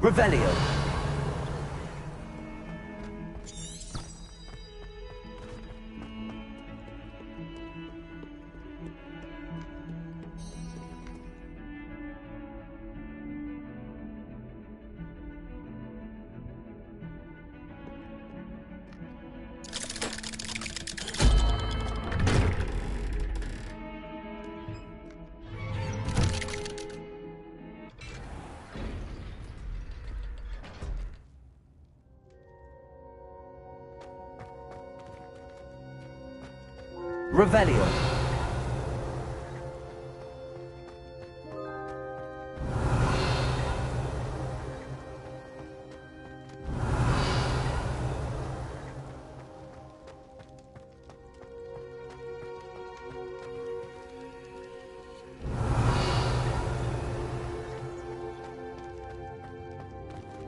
Revelio. Revelio.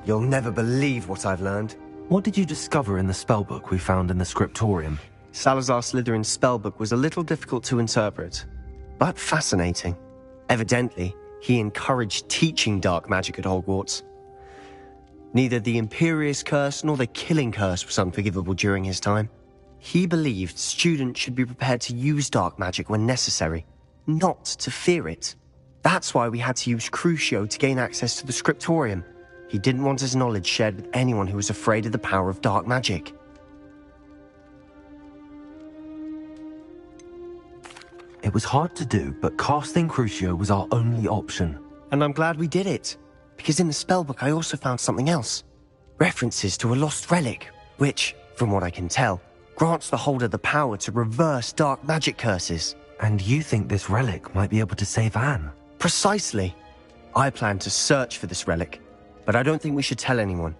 You'll never believe what I've learned. What did you discover in the spellbook we found in the scriptorium? Salazar Slytherin's spellbook was a little difficult to interpret, but fascinating. Evidently, he encouraged teaching dark magic at Hogwarts. Neither the Imperious Curse nor the Killing Curse was unforgivable during his time. He believed students should be prepared to use dark magic when necessary, not to fear it. That's why we had to use Crucio to gain access to the scriptorium. He didn't want his knowledge shared with anyone who was afraid of the power of dark magic. It was hard to do, but casting Crucio was our only option. And I'm glad we did it, because in the spellbook I also found something else. References to a lost relic, which, from what I can tell, grants the holder the power to reverse dark magic curses. And you think this relic might be able to save Anne? Precisely. I plan to search for this relic, but I don't think we should tell anyone.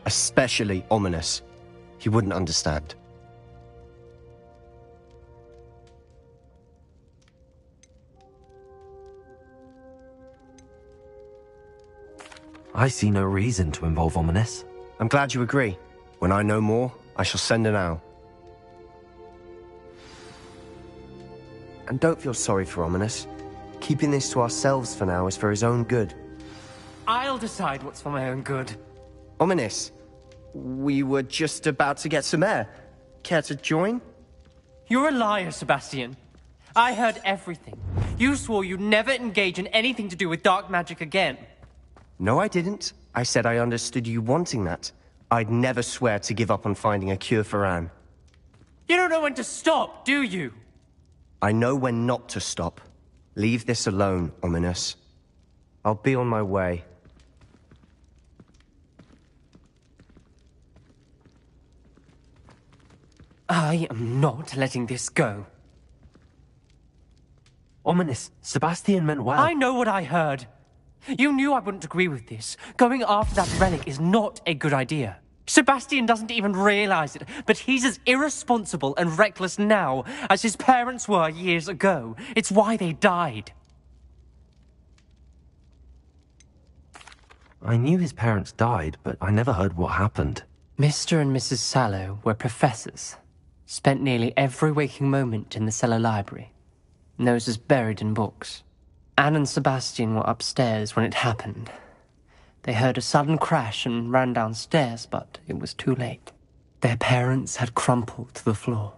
Especially Ominous. He wouldn't understand. I see no reason to involve Ominous. I'm glad you agree. When I know more, I shall send an owl. And don't feel sorry for Ominous. Keeping this to ourselves for now is for his own good. I'll decide what's for my own good. Ominous, we were just about to get some air. Care to join? You're a liar, Sebastian. I heard everything. You swore you'd never engage in anything to do with dark magic again. No, I didn't. I said I understood you wanting that. I'd never swear to give up on finding a cure for Anne. You don't know when to stop, do you? I know when not to stop. Leave this alone, Ominous. I'll be on my way. I am not letting this go. Ominous, Sebastian meant well. I know what I heard. You knew I wouldn't agree with this. Going after that relic is not a good idea. Sebastian doesn't even realize it, but he's as irresponsible and reckless now as his parents were years ago. It's why they died. I knew his parents died, but I never heard what happened. Mr. and Mrs. Sallow were professors. Spent nearly every waking moment in the cellar library. Noses buried in books. Anne and Sebastian were upstairs when it happened. They heard a sudden crash and ran downstairs, but it was too late. Their parents had crumpled to the floor.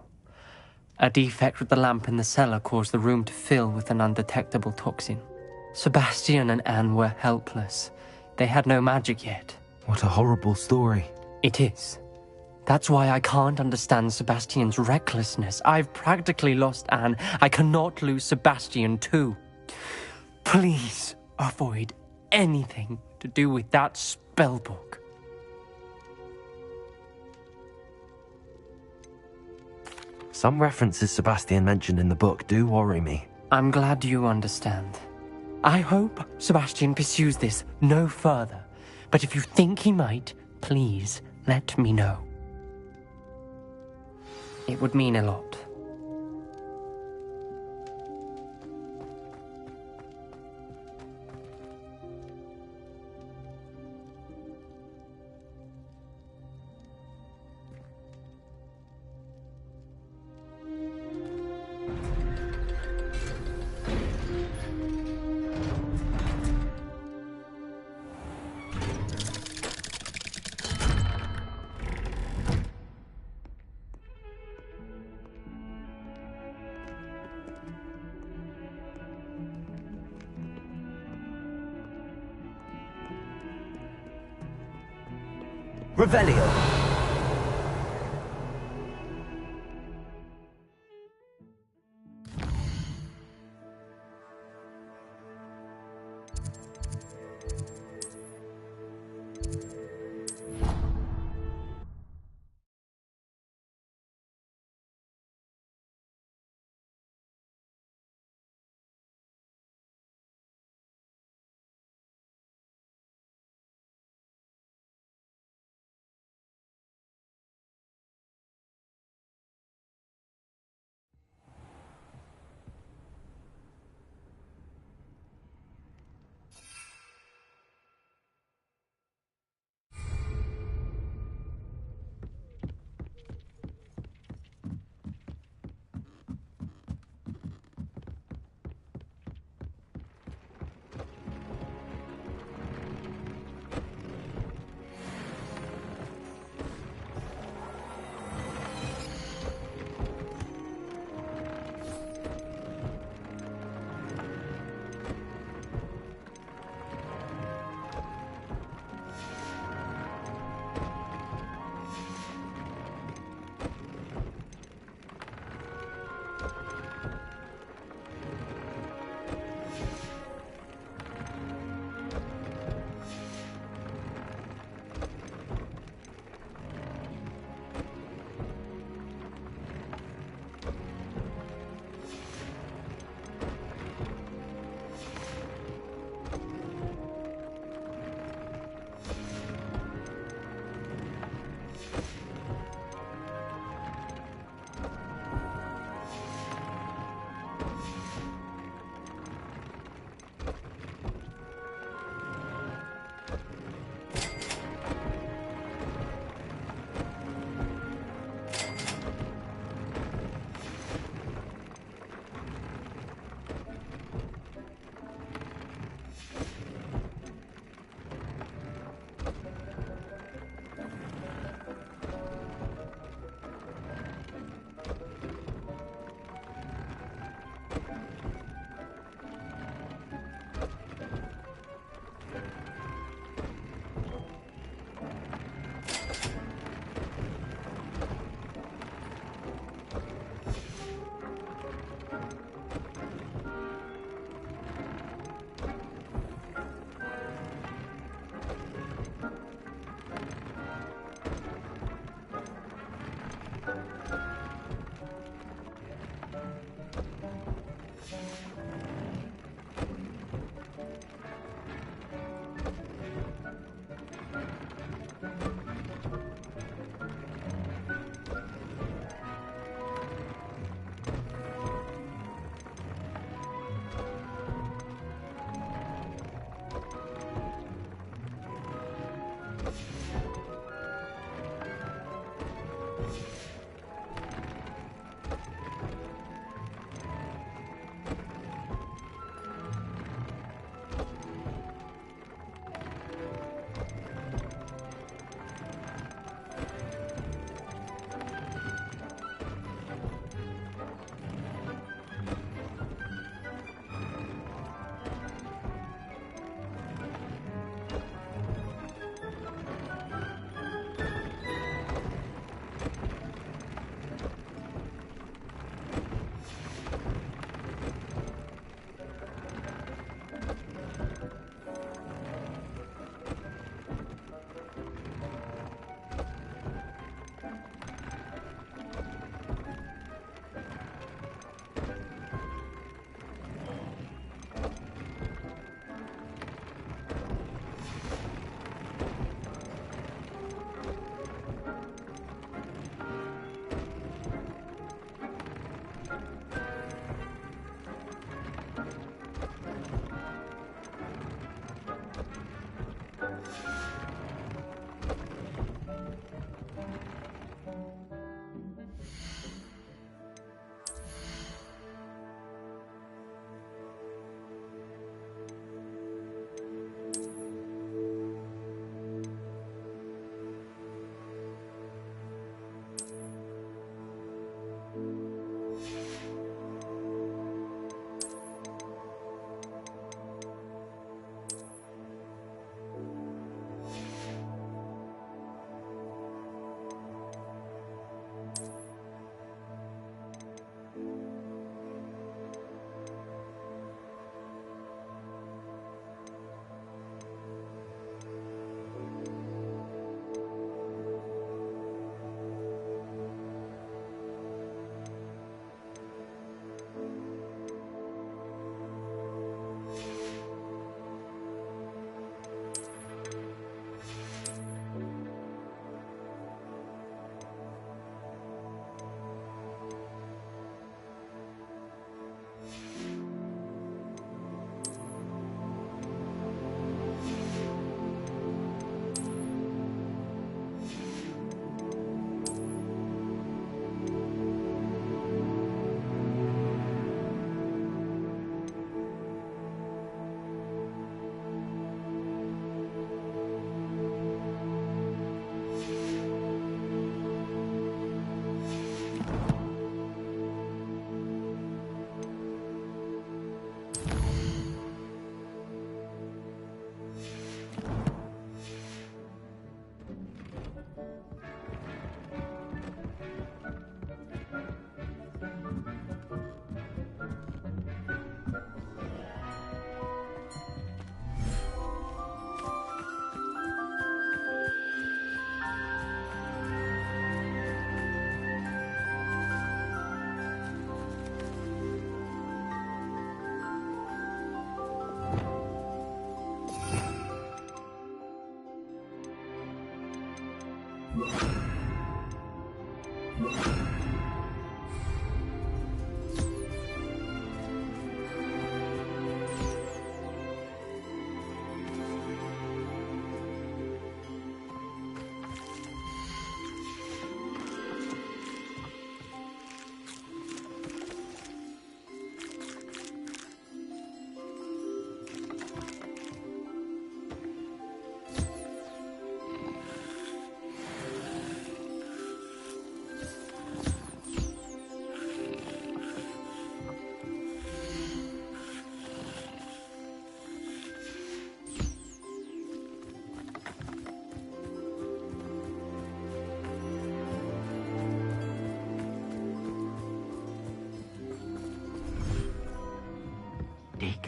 A defect with the lamp in the cellar caused the room to fill with an undetectable toxin. Sebastian and Anne were helpless. They had no magic yet. What a horrible story. It is. That's why I can't understand Sebastian's recklessness. I've practically lost Anne. I cannot lose Sebastian too. Please avoid anything to do with that spellbook. Some references Sebastian mentioned in the book do worry me. I'm glad you understand. I hope Sebastian pursues this no further. But if you think he might, please let me know. It would mean a lot. Revelio.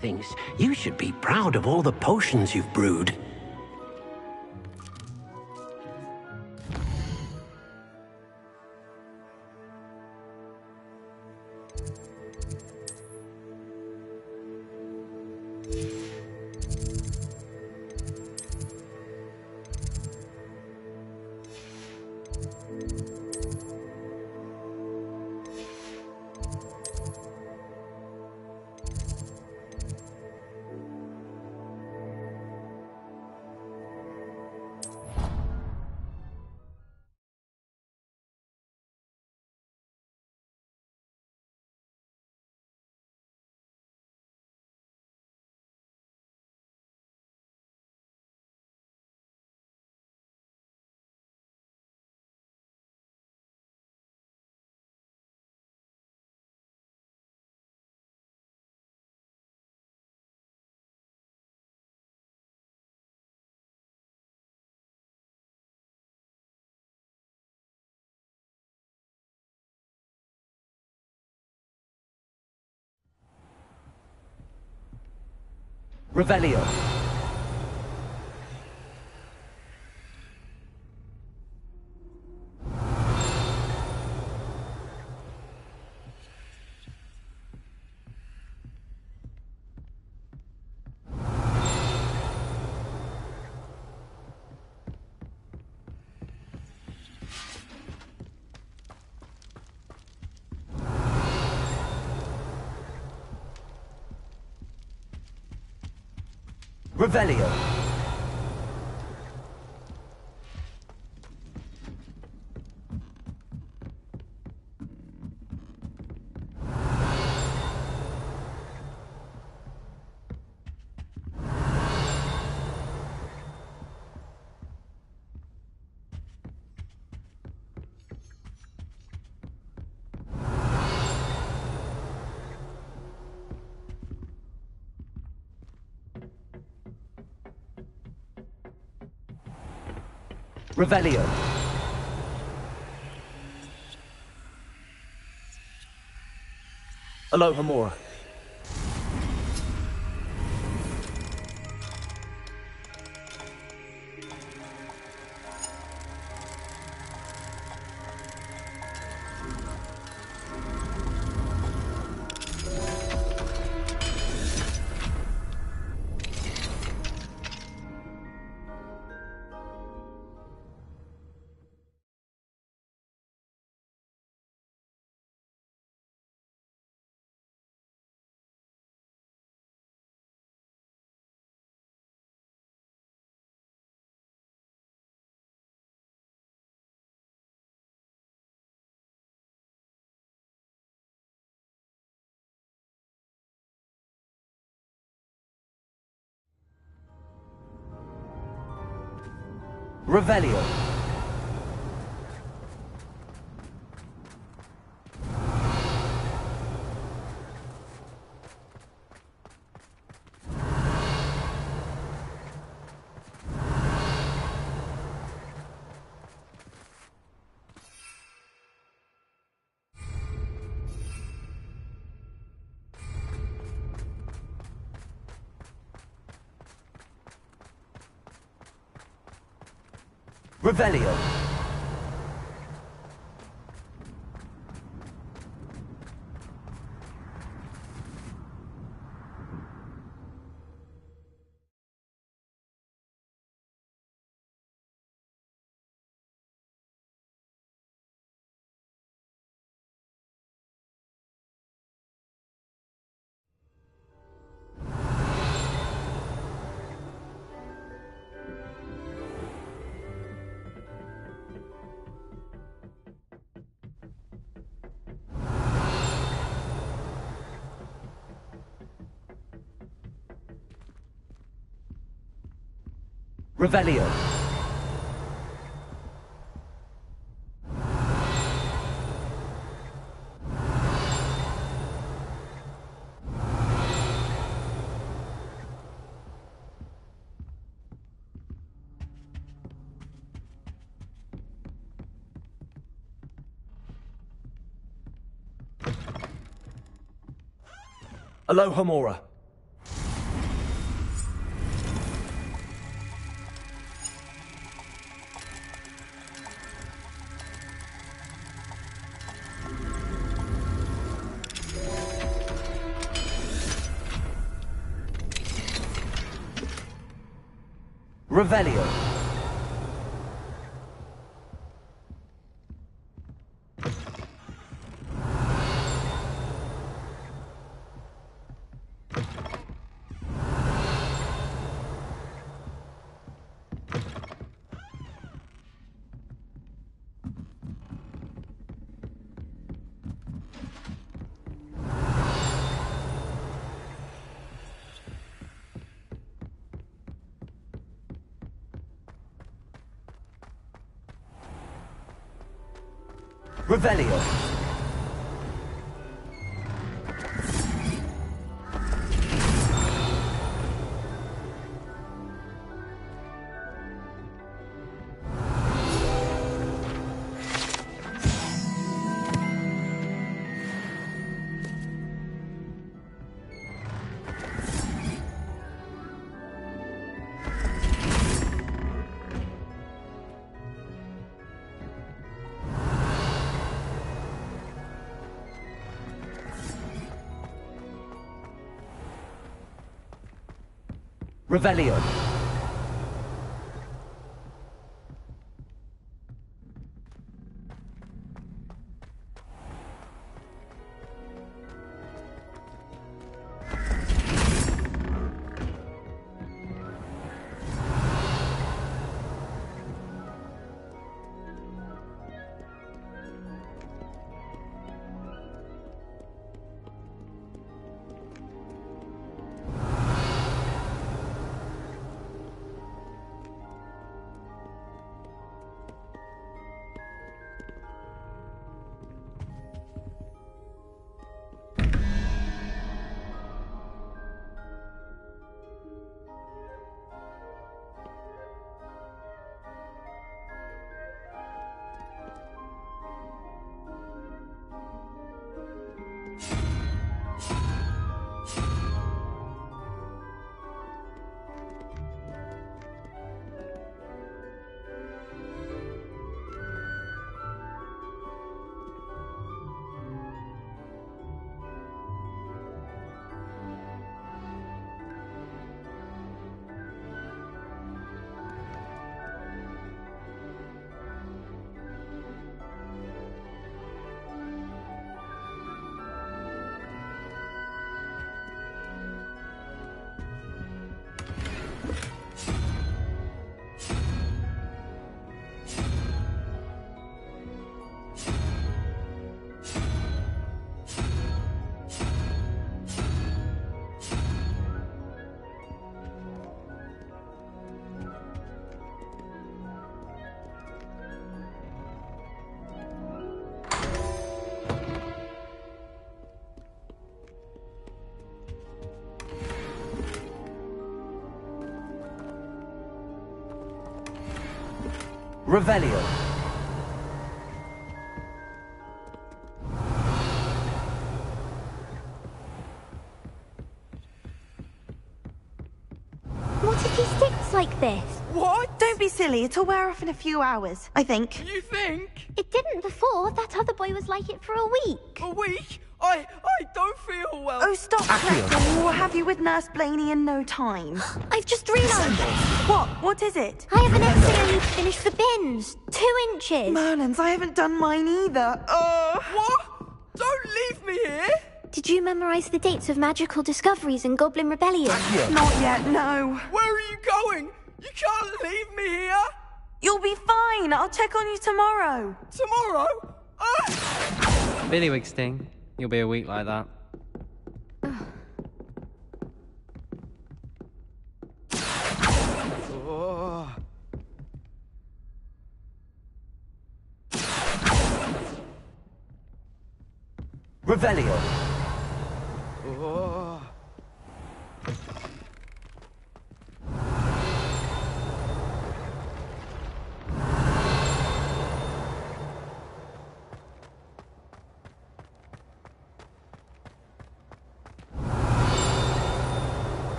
thinks you should be proud of all the potions you've brewed. Revelio. Revelio. Revelio. Alohomora. Revelio. Revelio. Revelio. Alohomora. Revelio. Revelio. Revelio. Revelio. What if he sticks like this? What? Don't be silly. It'll wear off in a few hours, I think. You think? It didn't before. That other boy was like it for a week. A week? I don't feel well. Oh, stop fretting. We'll have you with Nurse Blaney in no time. I've just realised. What? What is it? I have an essay I need to finish for bins. 2 inches. Merlins, I haven't done mine either. What? Don't leave me here. Did you memorise the dates of magical discoveries and Goblin Rebellion? Not yet, no. Where are you going? You can't leave me here. You'll be fine. I'll check on you tomorrow. Tomorrow? Billywig Sting. You'll be a week like that. Revelio.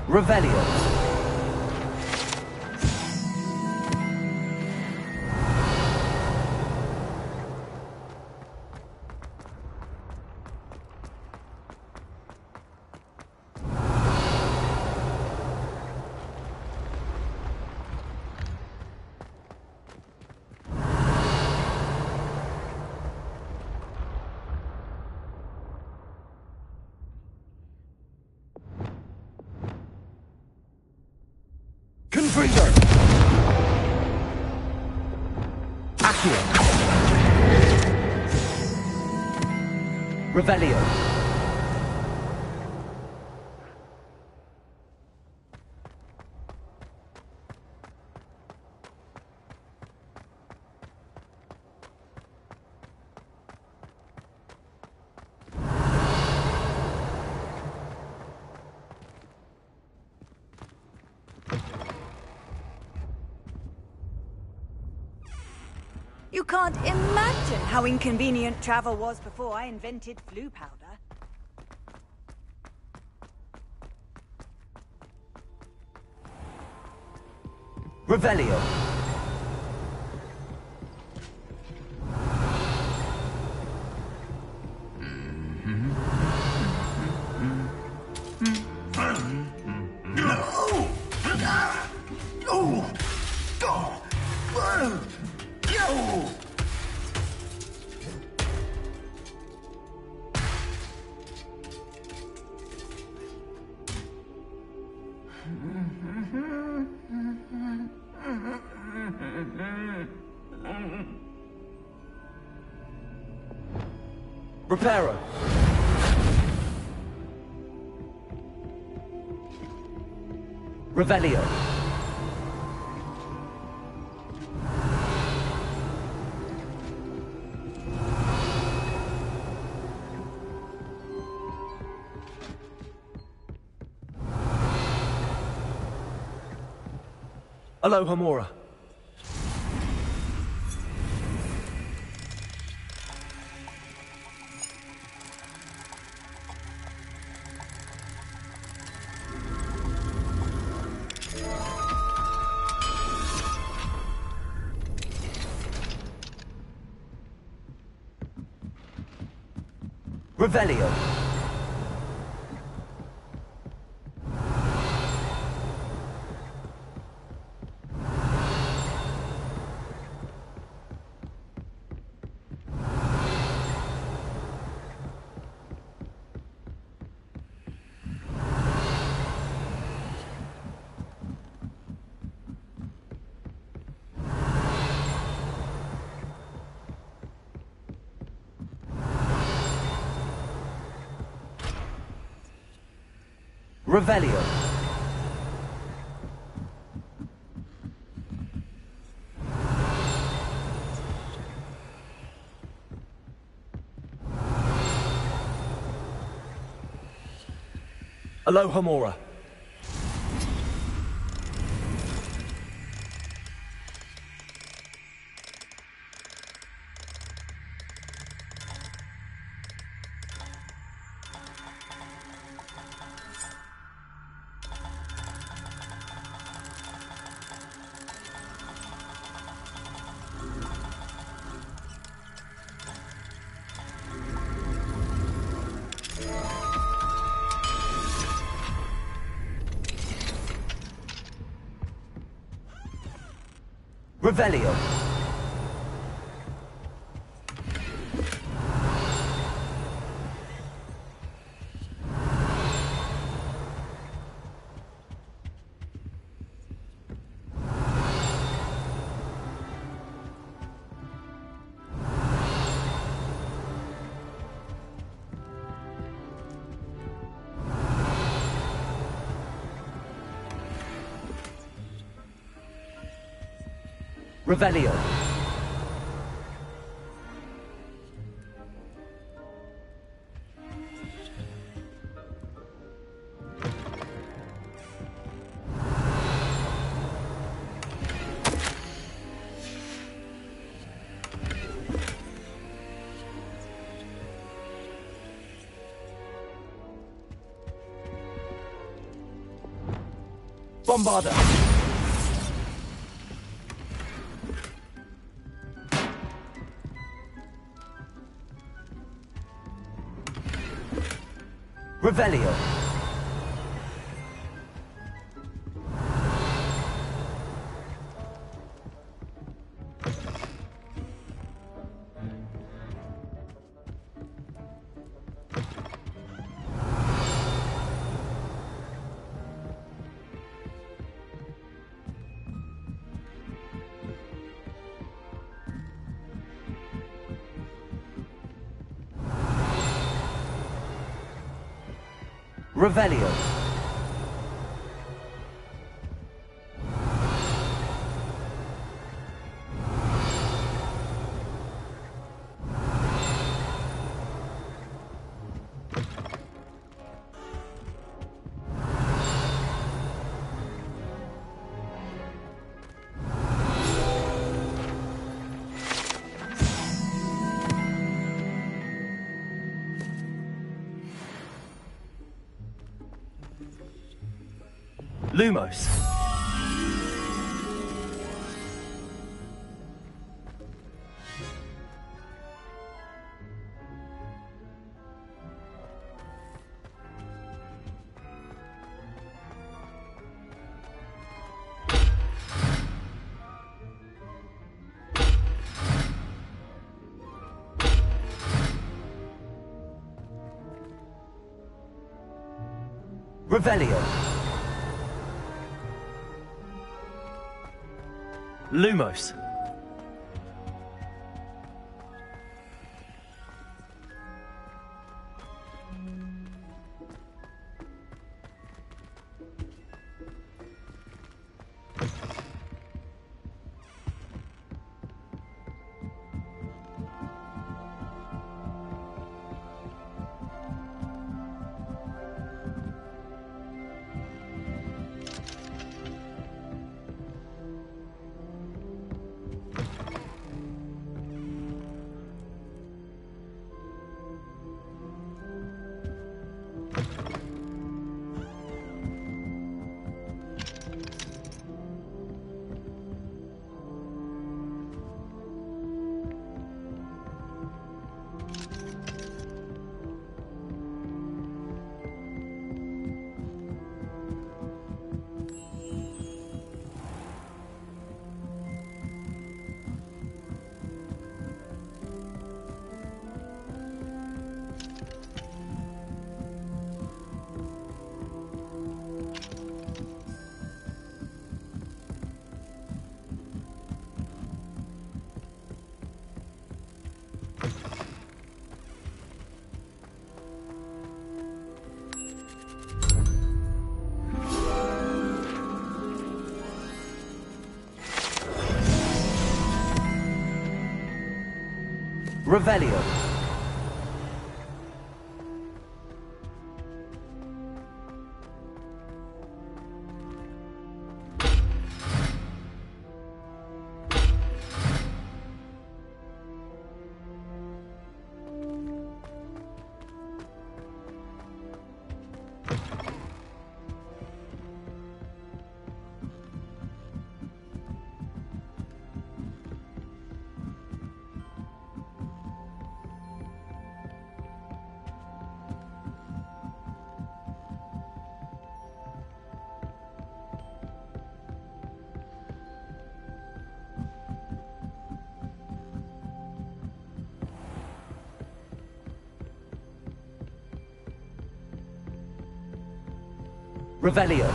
Revelio. Freedom! Accio! Revelio! You can't imagine how inconvenient travel was before I invented flu powder. Revelio! Reparo! Revelio! Aloha Mora. Revelio. Revelio. Aloha Mora. Revelio. Revelio. Bombarda. Revelio. Revelio. Lumos. Revelio. Lumos. Revelio. Revelio.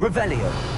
Revelio.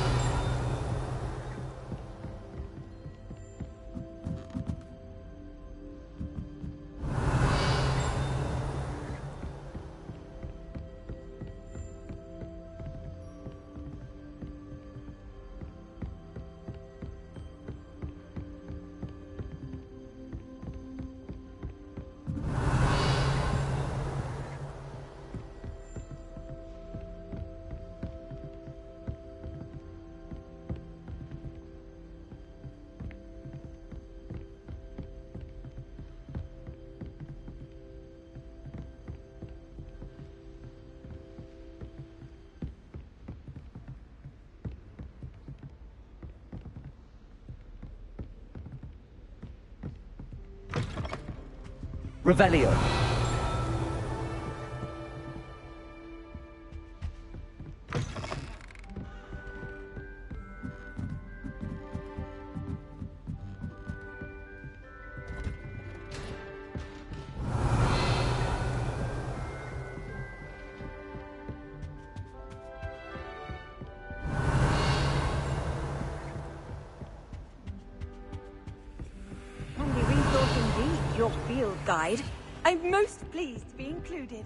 Revelio. your field guide. I'm most pleased to be included.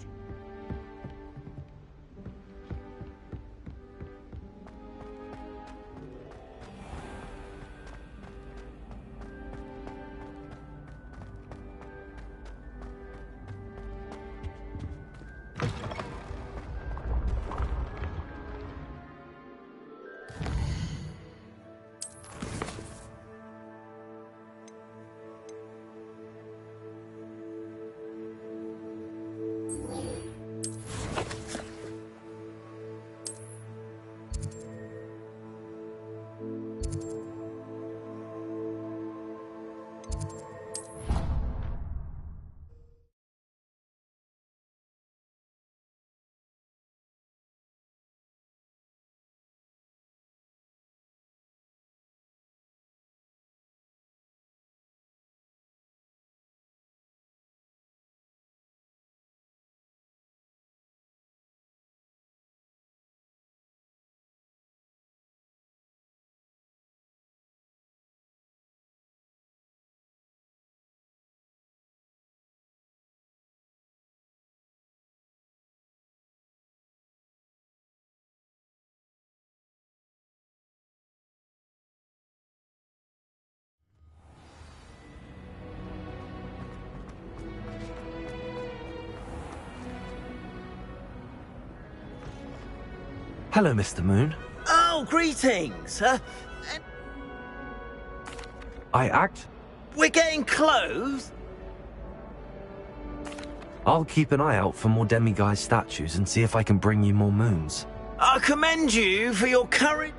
Hello, Mr. Moon. Oh, greetings! I act. We're getting close? I'll keep an eye out for more demiguise statues and see if I can bring you more moons. I commend you for your courage.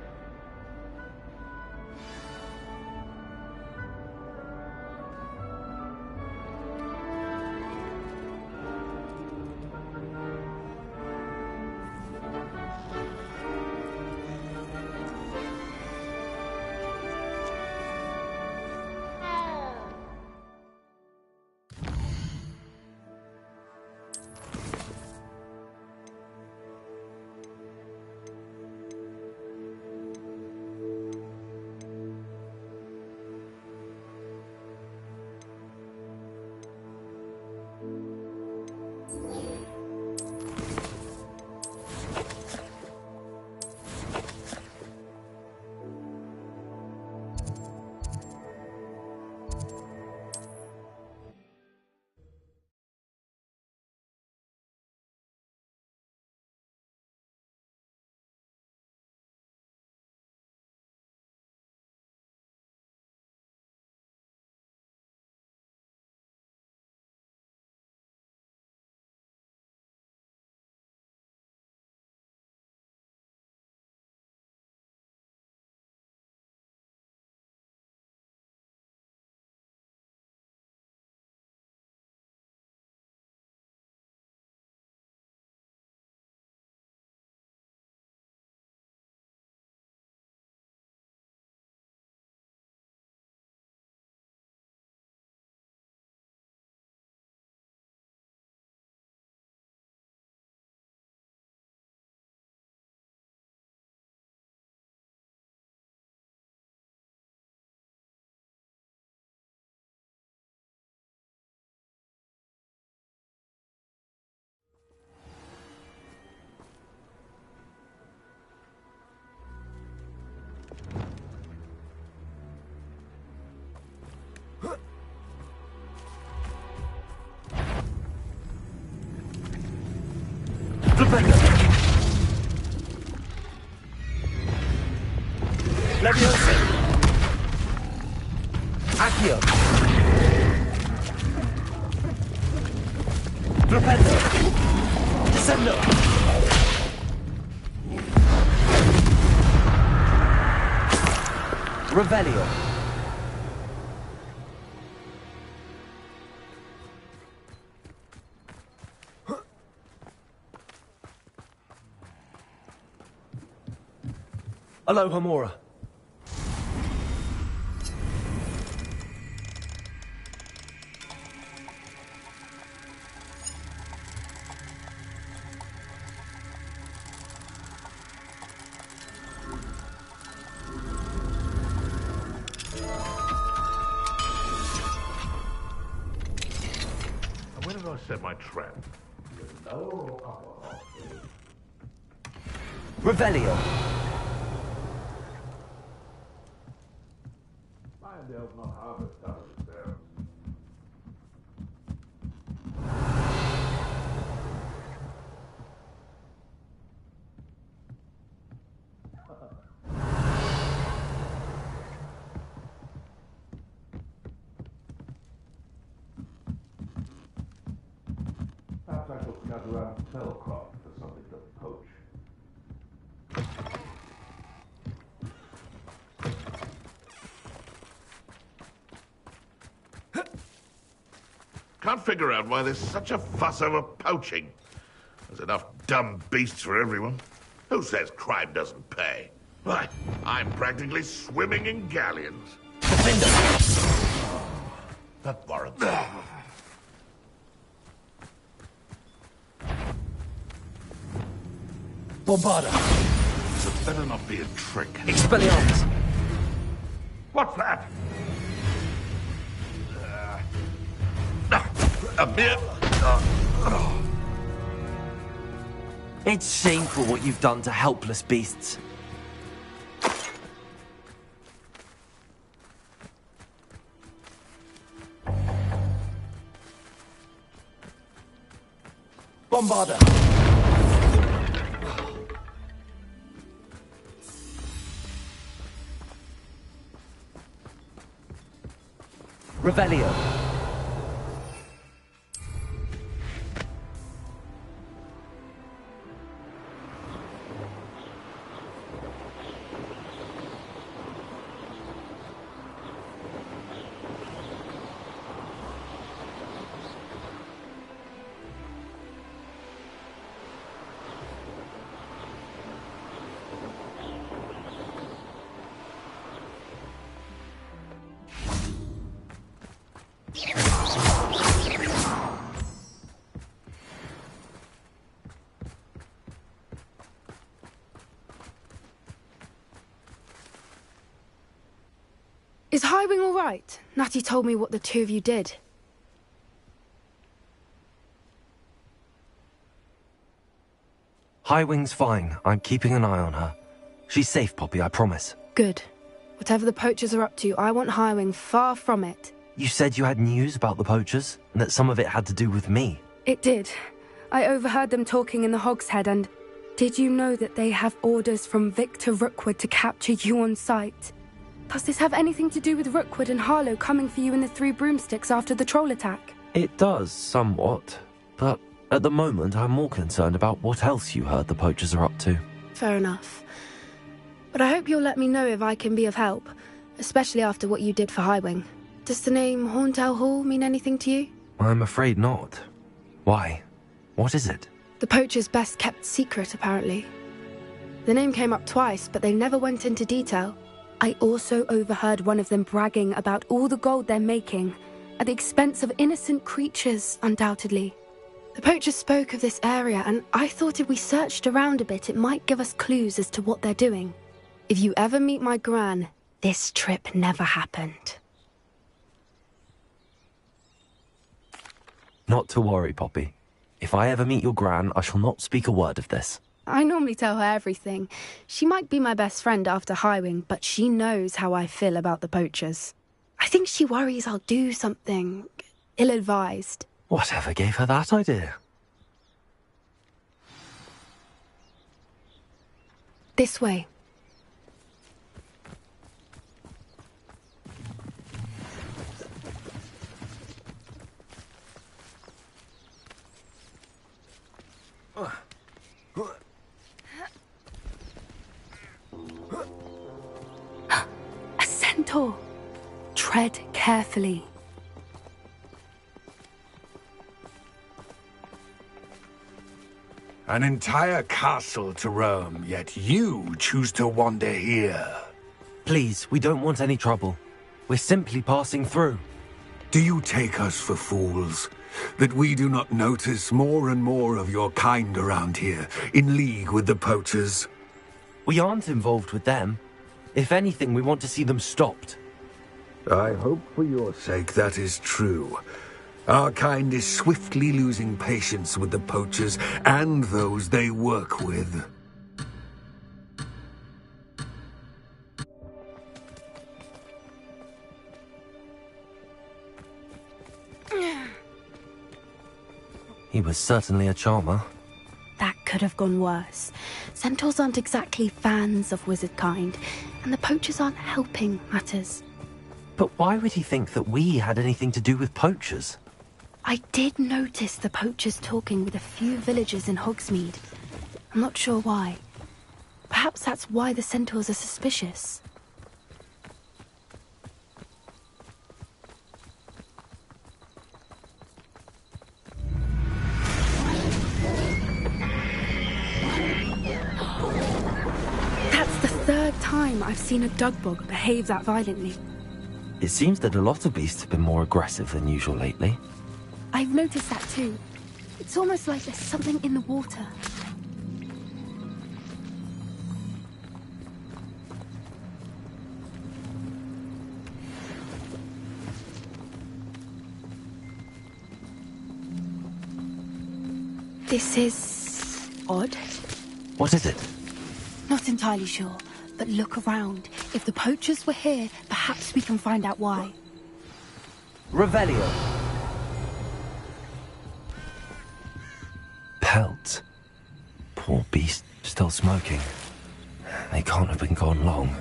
Leviosa! Accio! Flipendo! Descendo! Revelio! Aloha Mora. did I set my trap? Revelio. Find out not harvest out of it there. Perhaps I shall scout around Fellcroft for something to poach. Can't figure out why there's such a fuss over poaching. There's enough dumb beasts for everyone. Who says crime doesn't pay? Why, I'm practically swimming in galleons. Defender. That warrants. Bombarda. It better not be a trick. Expelliarmus. What's that? A mere... It's shameful what you've done to helpless beasts. Bombarda. Revelio. Is Highwing all right? Natty told me what the two of you did. Highwing's fine. I'm keeping an eye on her. She's safe, Poppy, I promise. Good. Whatever the poachers are up to, I want Highwing far from it. You said you had news about the poachers, and that some of it had to do with me. It did. I overheard them talking in the Hogshead, and did you know that they have orders from Victor Rookwood to capture you on sight? Does this have anything to do with Rookwood and Harlow coming for you in the Three Broomsticks after the troll attack? It does, somewhat. But at the moment, I'm more concerned about what else you heard the poachers are up to. Fair enough. But I hope you'll let me know if I can be of help, especially after what you did for Highwing. Does the name Horntail Hall mean anything to you? I'm afraid not. Why? What is it? The poachers' best kept secret, apparently. The name came up twice, but they never went into detail. I also overheard one of them bragging about all the gold they're making, at the expense of innocent creatures, undoubtedly. The poachers spoke of this area, and I thought if we searched around a bit, it might give us clues as to what they're doing. If you ever meet my gran, this trip never happened. Not to worry, Poppy. If I ever meet your gran, I shall not speak a word of this. I normally tell her everything. She might be my best friend after Highwing, but she knows how I feel about the poachers. I think she worries I'll do something ill-advised. Whatever gave her that idea? This way. A centaur. Tread carefully. An entire castle to roam, yet you choose to wander here. Please, we don't want any trouble. We're simply passing through. Do you take us for fools? That we do not notice more and more of your kind around here, in league with the poachers? We aren't involved with them. If anything, we want to see them stopped. I hope for your sake that is true. Our kind is swiftly losing patience with the poachers and those they work with. He was certainly a charmer. That could have gone worse. Centaurs aren't exactly fans of wizard kind, and the poachers aren't helping matters. But why would he think that we had anything to do with poachers? I did notice the poachers talking with a few villagers in Hogsmeade. I'm not sure why. Perhaps that's why the centaurs are suspicious. That's the third time I've seen a dugbog behave that violently. It seems that a lot of beasts have been more aggressive than usual lately. I've noticed that too. It's almost like there's something in the water. This is odd. What is it? Not entirely sure, but look around. If the poachers were here, perhaps we can find out why. Revelio. Pelt. Poor beast, still smoking. They can't have been gone long.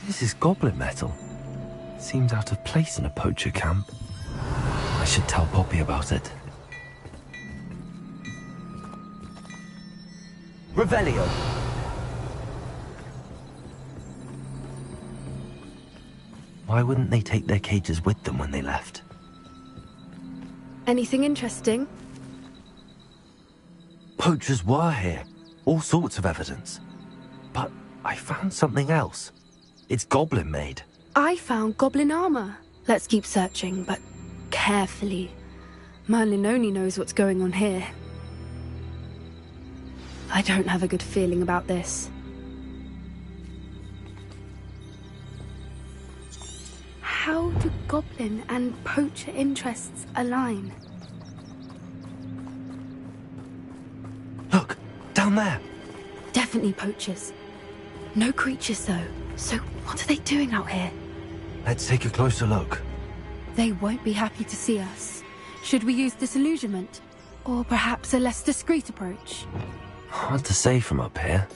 This is goblin metal. Seems out of place in a poacher camp. I should tell Poppy about it. Revelio. Why wouldn't they take their cages with them when they left? Anything interesting? Poachers were here. All sorts of evidence. But I found something else. It's goblin-made. I found goblin armor. Let's keep searching, but carefully. Merlin only knows what's going on here. I don't have a good feeling about this. How do goblin and poacher interests align? Look, down there. Definitely poachers. No creatures, though. So what are they doing out here? Let's take a closer look. They won't be happy to see us. Should we use disillusionment? Or perhaps a less discreet approach? Hard to say from up here.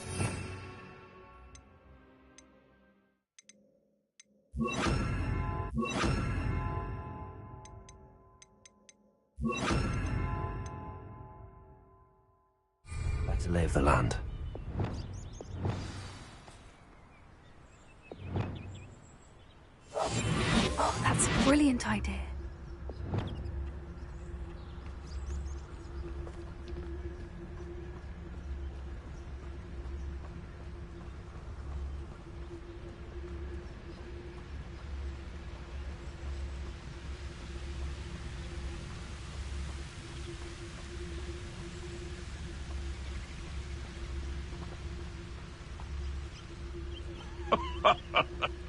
Better lay of the land. Oh, that's a brilliant idea.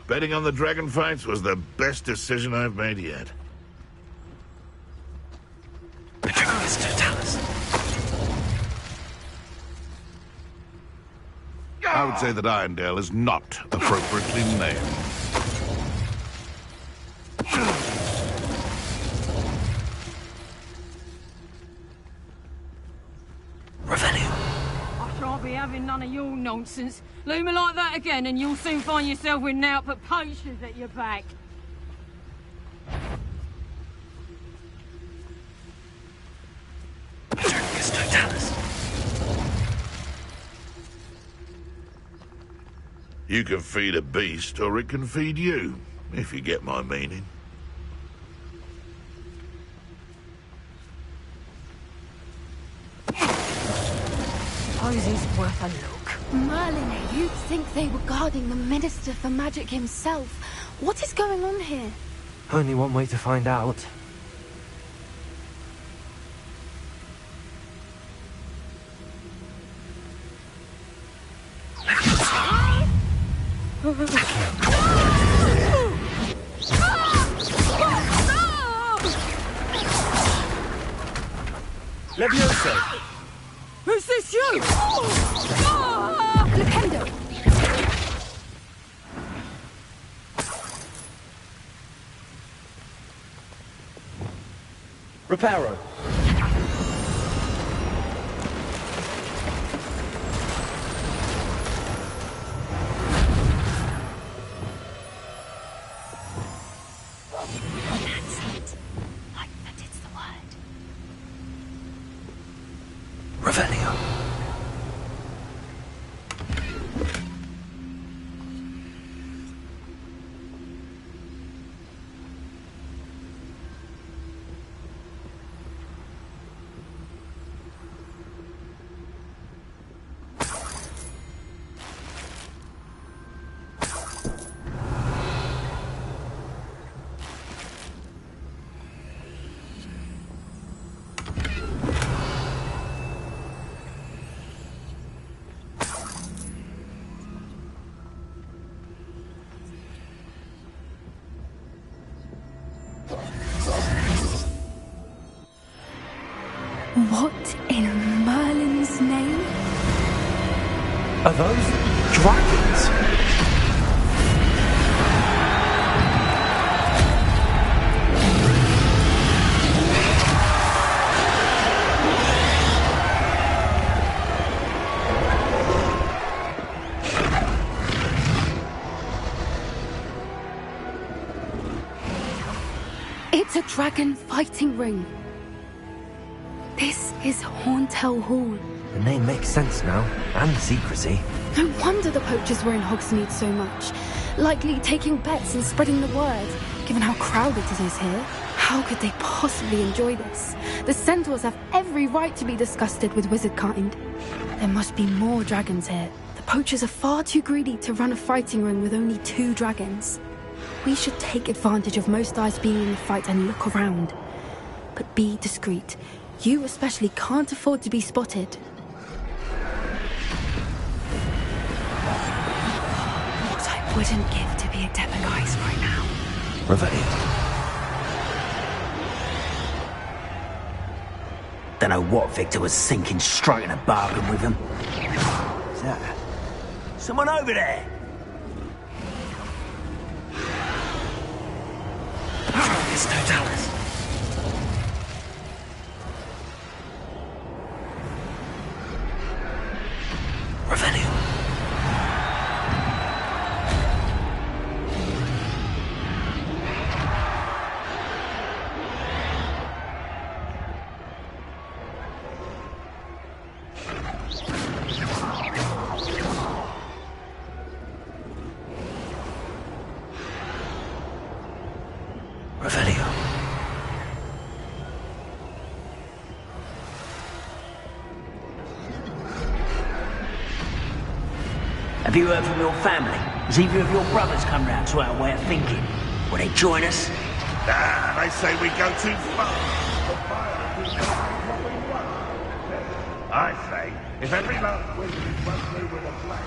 Betting on the dragon fights was the best decision I've made yet. The dragon is Totalis. I would say that Irondale is not appropriately named. Be having none of your nonsense. Leave me like that again and you'll soon find yourself with naught but poachers at your back. You can feed a beast or it can feed you, if you get my meaning. Suppose he's worth a look. Merlin, you'd think they were guarding the Minister for Magic himself. What is going on here? Only one way to find out. Levioso! Is this you? Flipendo! Reparo! Revelio. What in Merlin's name? Are those dragons? It's a dragon fighting ring. This is Horntail Hall. The name makes sense now, and the secrecy. No wonder the poachers were in Hogsmeade so much. Likely taking bets and spreading the word, given how crowded it is here. How could they possibly enjoy this? The centaurs have every right to be disgusted with wizard kind. There must be more dragons here. The poachers are far too greedy to run a fighting ring with only 2 dragons. We should take advantage of most eyes being in the fight and look around. But be discreet. You especially can't afford to be spotted. What I wouldn't give to be a Depageist right now. Revelio. Don't know what Victor was thinking, striking a bargain with him. Is that... someone over there? It's Totalis. Revelio. Revelio. Have you heard from your family? Has either of your brothers come round to our way of thinking? Will they join us? Ah, they say we go too far. The violence is what we want. I say, if every last wizard is run through with a flame,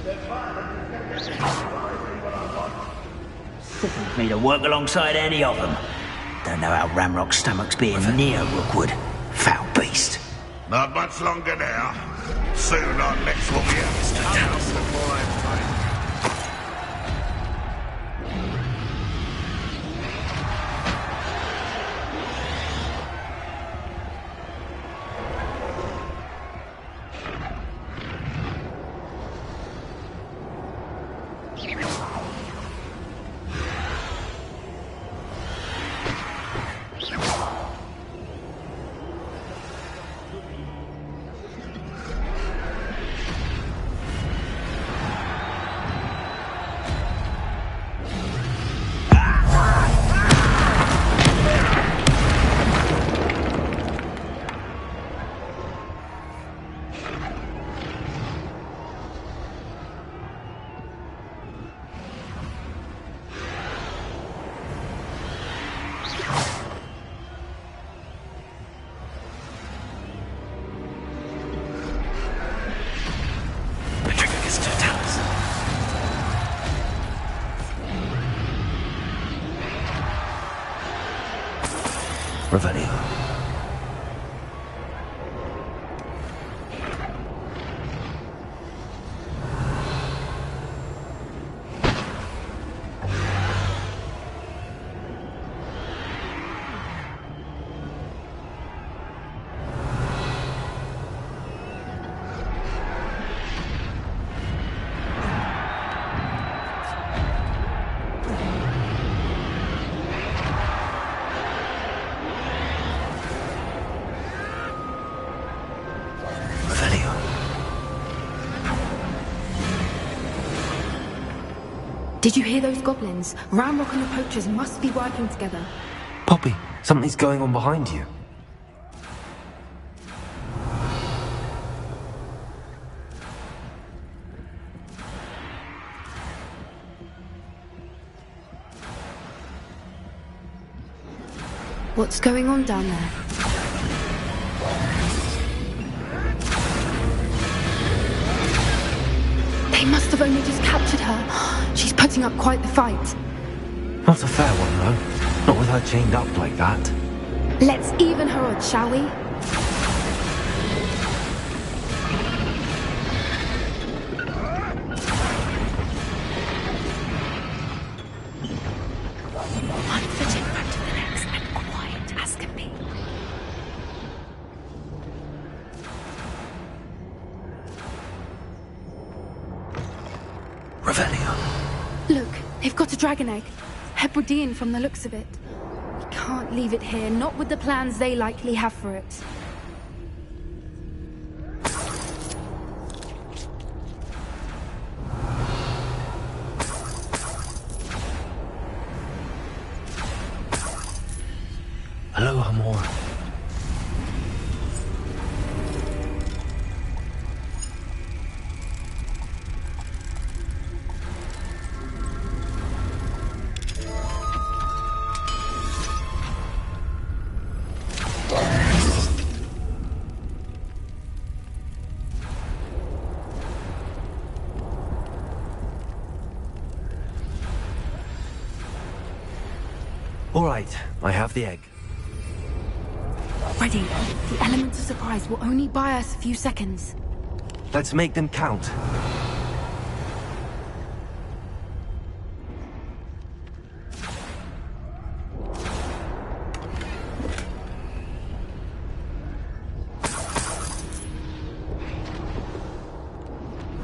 then violence is going to get exactly what I want. Sickens me to work alongside any of them. Don't know how Ramrock's stomach's being near Rookwood. Foul beast. Not much longer now. Soon our necks will be out. Before I'm fighting. Revelio. Did you hear those goblins? Ramrock and the poachers must be working together. Poppy, something's going on behind you. What's going on down there? They must have only just captured her. She's putting up quite the fight. Not a fair one, though. Not with her chained up like that. Let's even her odds, shall we? One foot in front of the next and quiet as can be. Revelio. Look, they've got a dragon egg. Hebridean from the looks of it. We can't leave it here, not with the plans they likely have for it. Hello, Amor. All right, I have the egg. Ready. The element of surprise will only buy us a few seconds. Let's make them count.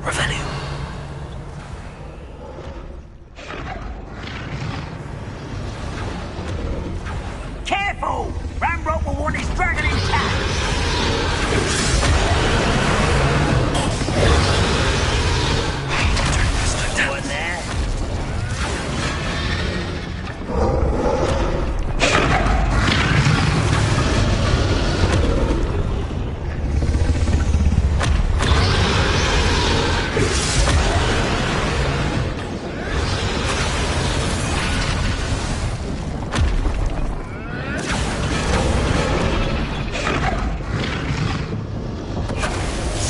Revelio. Careful! Ramrock will want his dragon intact! One there.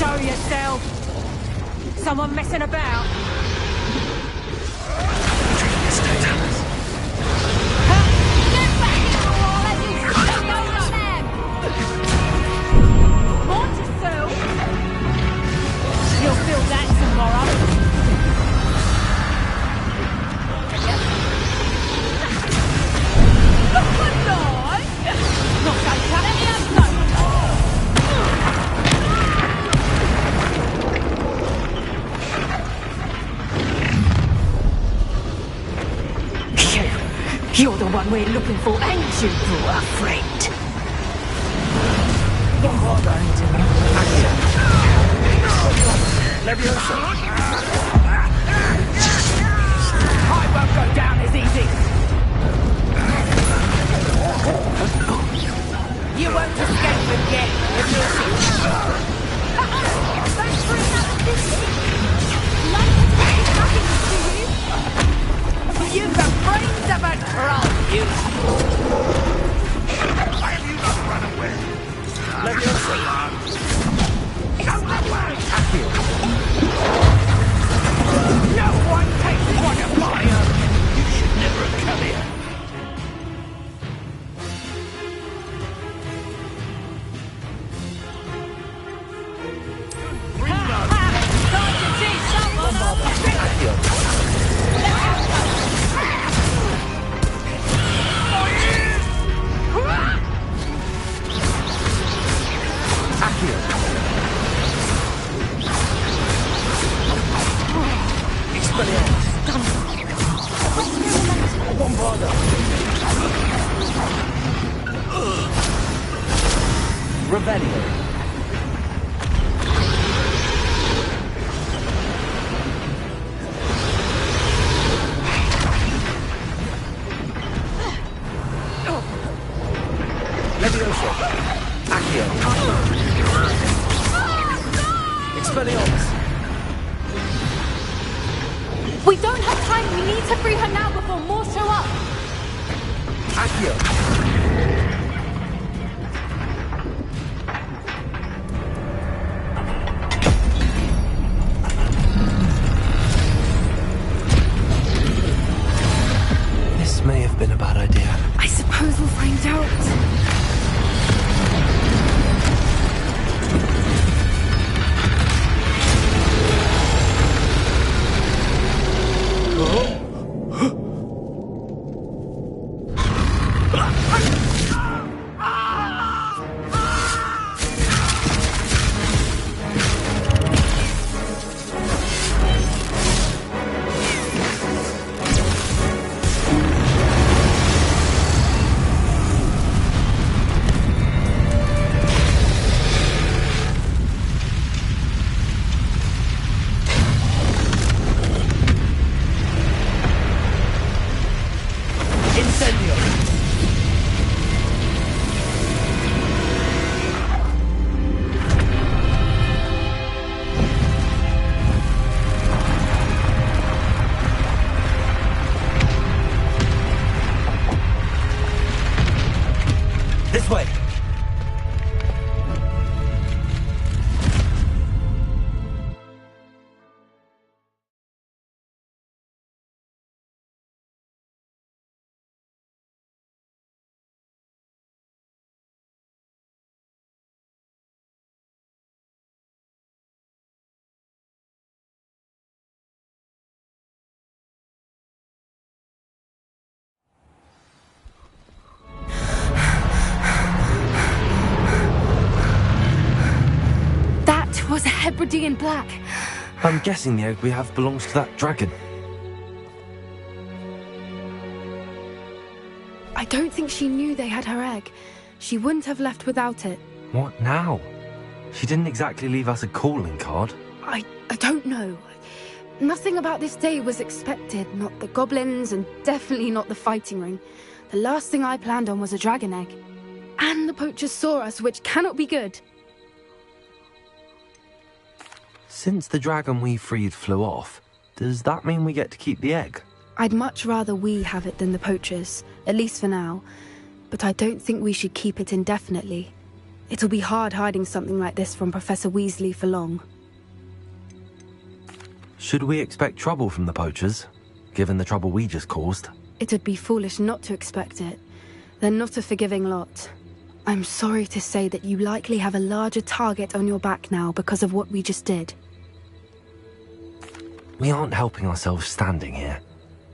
Show yourself! Someone messing about? Watch yourself! You'll feel that tomorrow. Not so tough. You're the one we're looking for, ain't you, our friend? I won't go down as easy. You won't escape again if you're Thanks for another visit. Nice to be you. You've the brains of a troll, you. Why have you not run away? Leviosa. Go that way! No one takes one of mine. You should never have come here. Accio. Expelliarmus. Bombarda. Revelio. Levioso. Accio. Expelliarmus. We don't have time. We need to free her now before more show up. Accio. This may have been a bad idea. I suppose we'll find out. Incendio. This way. That was a Hebridean black. I'm guessing the egg we have belongs to that dragon. I don't think she knew they had her egg. She wouldn't have left without it. What now? She didn't exactly leave us a calling card. I don't know. Nothing about this day was expected. Not the goblins, and definitely not the fighting ring. The last thing I planned on was a dragon egg. And the poachers saw us, which cannot be good. Since the dragon we freed flew off, does that mean we get to keep the egg? I'd much rather we have it than the poachers, at least for now. But I don't think we should keep it indefinitely. It'll be hard hiding something like this from Professor Weasley for long. Should we expect trouble from the poachers, given the trouble we just caused? It'd be foolish not to expect it. They're not a forgiving lot. I'm sorry to say that you likely have a larger target on your back now because of what we just did. We aren't helping ourselves standing here.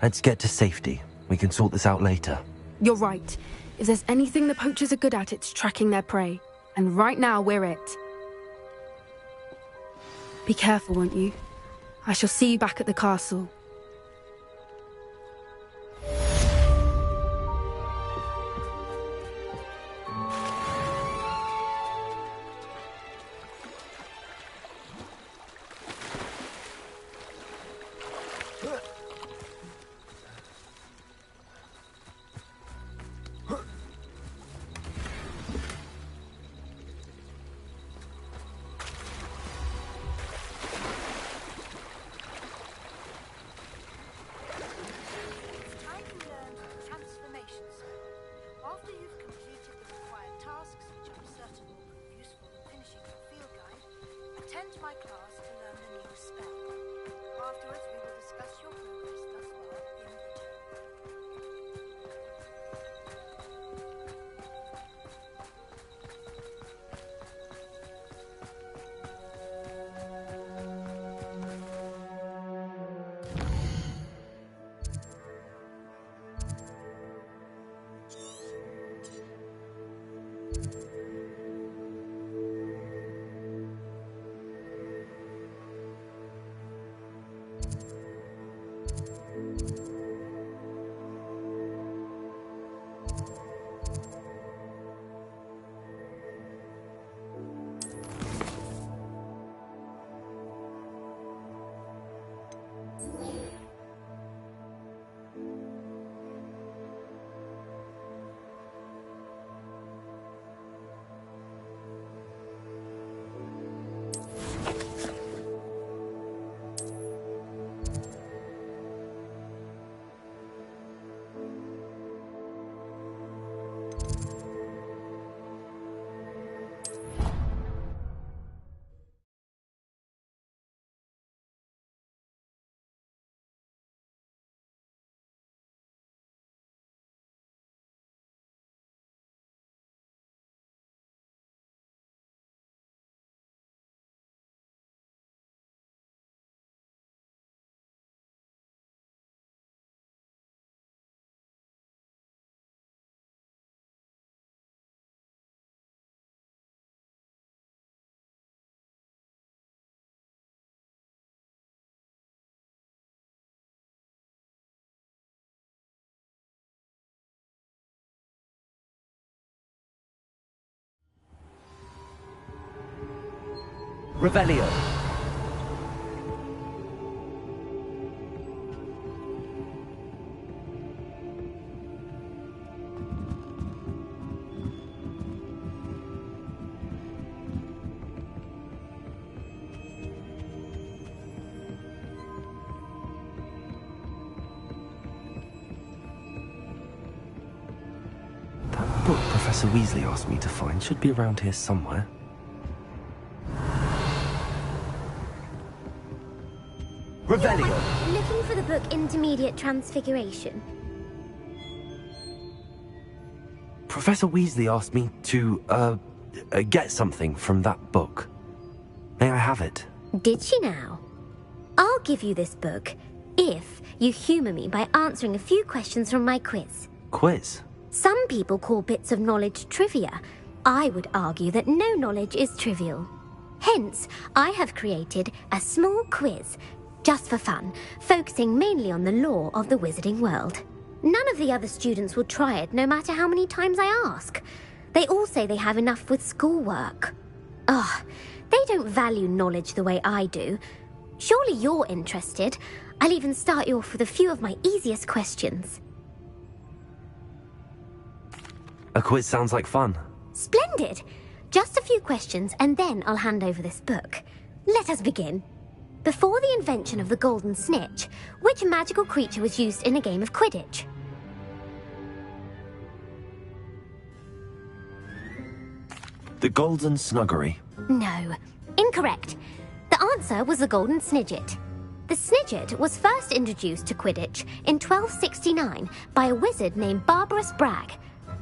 Let's get to safety. We can sort this out later. You're right. If there's anything the poachers are good at, it's tracking their prey. And right now, we're it. Be careful, won't you? I shall see you back at the castle. Revelio. That book Professor Weasley asked me to find should be around here somewhere. Revelio. Looking for the book Intermediate Transfiguration. Professor Weasley asked me to, get something from that book. May I have it? Did she now? I'll give you this book if you humour me by answering a few questions from my quiz. Quiz? Some people call bits of knowledge trivia. I would argue that no knowledge is trivial. Hence, I have created a small quiz, just for fun, focusing mainly on the lore of the wizarding world. None of the other students will try it, no matter how many times I ask. They all say they have enough with schoolwork. Ugh, they don't value knowledge the way I do. Surely you're interested. I'll even start you off with a few of my easiest questions. A quiz sounds like fun. Splendid! Just a few questions and then I'll hand over this book. Let us begin. Before the invention of the golden snitch, which magical creature was used in a game of Quidditch? The Golden Snuggery. No. Incorrect. The answer was the golden snidget. The snidget was first introduced to Quidditch in 1269 by a wizard named Barbarous Bragg.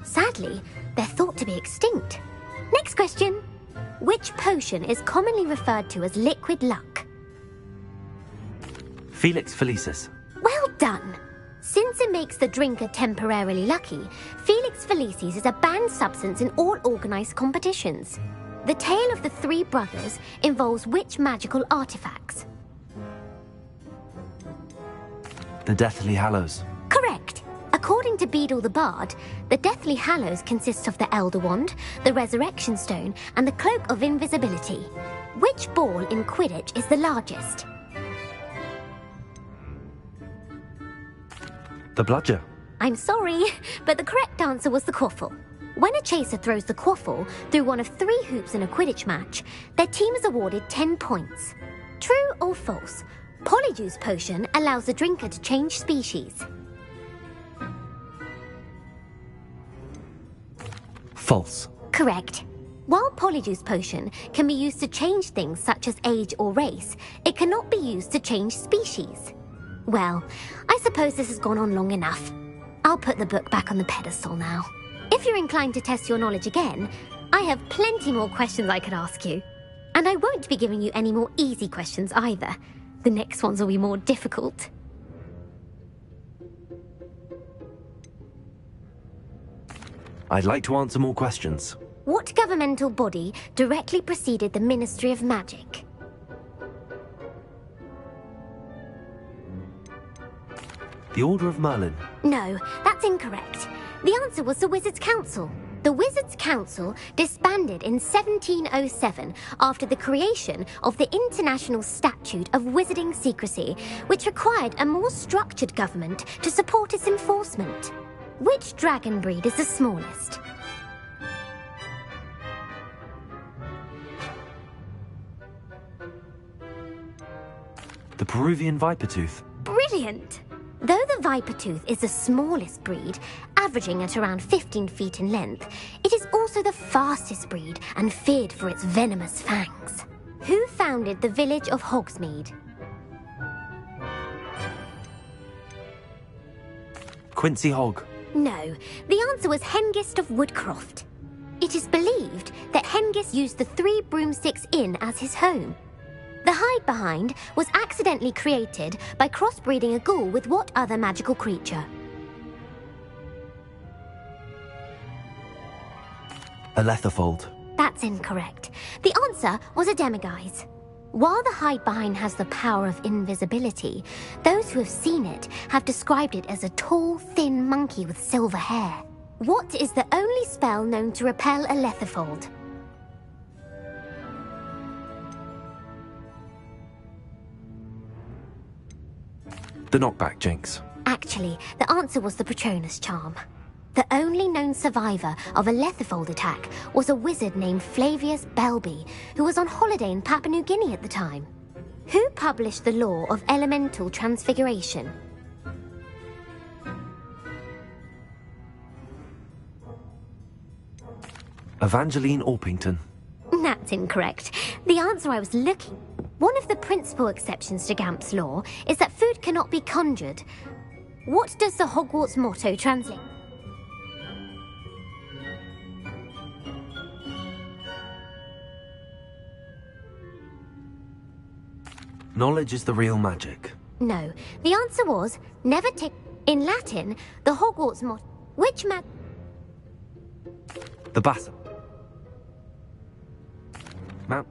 Sadly, they're thought to be extinct. Next question. Which potion is commonly referred to as liquid luck? Felix Felicis. Well done. Since it makes the drinker temporarily lucky, Felix Felicis is a banned substance in all organised competitions. The tale of the three brothers involves which magical artifacts? The Deathly Hallows. Correct. According to Beedle the Bard, the Deathly Hallows consists of the Elder Wand, the Resurrection Stone, and the Cloak of Invisibility. Which ball in Quidditch is the largest? The Bludger. I'm sorry, but the correct answer was the quaffle. When a chaser throws the quaffle through one of 3 hoops in a Quidditch match, their team is awarded 10 points. True or false? Polyjuice Potion allows the drinker to change species. False. Correct. While Polyjuice Potion can be used to change things such as age or race, it cannot be used to change species. Well, I suppose this has gone on long enough. I'll put the book back on the pedestal now. If you're inclined to test your knowledge again, I have plenty more questions I could ask you. And I won't be giving you any more easy questions either. The next ones will be more difficult. I'd like to answer more questions. What governmental body directly preceded the Ministry of Magic? The Order of Merlin. No, that's incorrect. The answer was the Wizards' Council. The Wizards' Council disbanded in 1707 after the creation of the International Statute of Wizarding Secrecy, which required a more structured government to support its enforcement. Which dragon breed is the smallest? The Peruvian Vipertooth. Brilliant! Though the Vipertooth is the smallest breed, averaging at around 15 feet in length, it is also the fastest breed and feared for its venomous fangs. Who founded the village of Hogsmeade? Quincy Hogg. No, the answer was Hengist of Woodcroft. It is believed that Hengist used the 3 Broomsticks Inn as his home. The Hide-Behind was accidentally created by crossbreeding a ghoul with what other magical creature? A Letherfold. That's incorrect. The answer was a Demiguise. While the Hide-Behind has the power of invisibility, those who have seen it have described it as a tall, thin monkey with silver hair. What is the only spell known to repel a Letherfold? The knockback, Jinx. Actually, the answer was the Patronus charm. The only known survivor of a Lethifold attack was a wizard named Flavius Belby, who was on holiday in Papua New Guinea at the time. Who published the law of elemental transfiguration? Evangeline Orpington. That's incorrect. The answer I was looking... One of the principal exceptions to Gamp's law is that food cannot be conjured. What does the Hogwarts motto translate? Knowledge is the real magic. No. The answer was, never take... In Latin, the Hogwarts motto... Which The Bassa. Mount...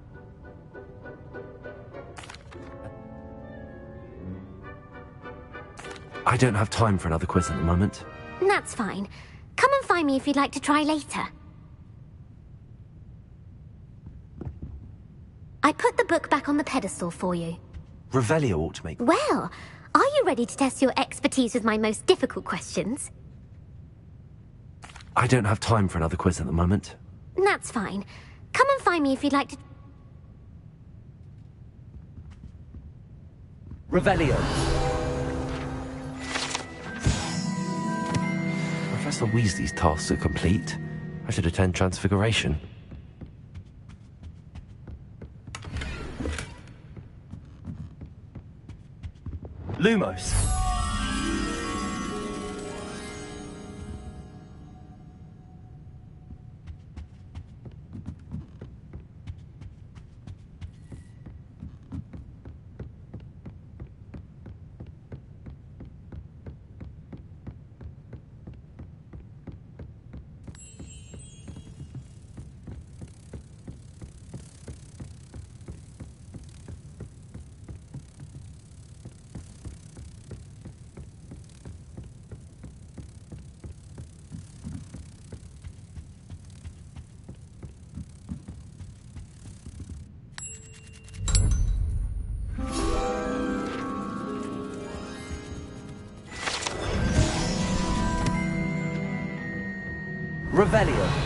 I don't have time for another quiz at the moment. That's fine. Come and find me if you'd like to try later. I put the book back on the pedestal for you. Revelio ought to make... Well, are you ready to test your expertise with my most difficult questions? I don't have time for another quiz at the moment. That's fine. Come and find me if you'd like to... Revelio. Professor Weasley's tasks are complete. I should attend Transfiguration. Lumos. Revelio.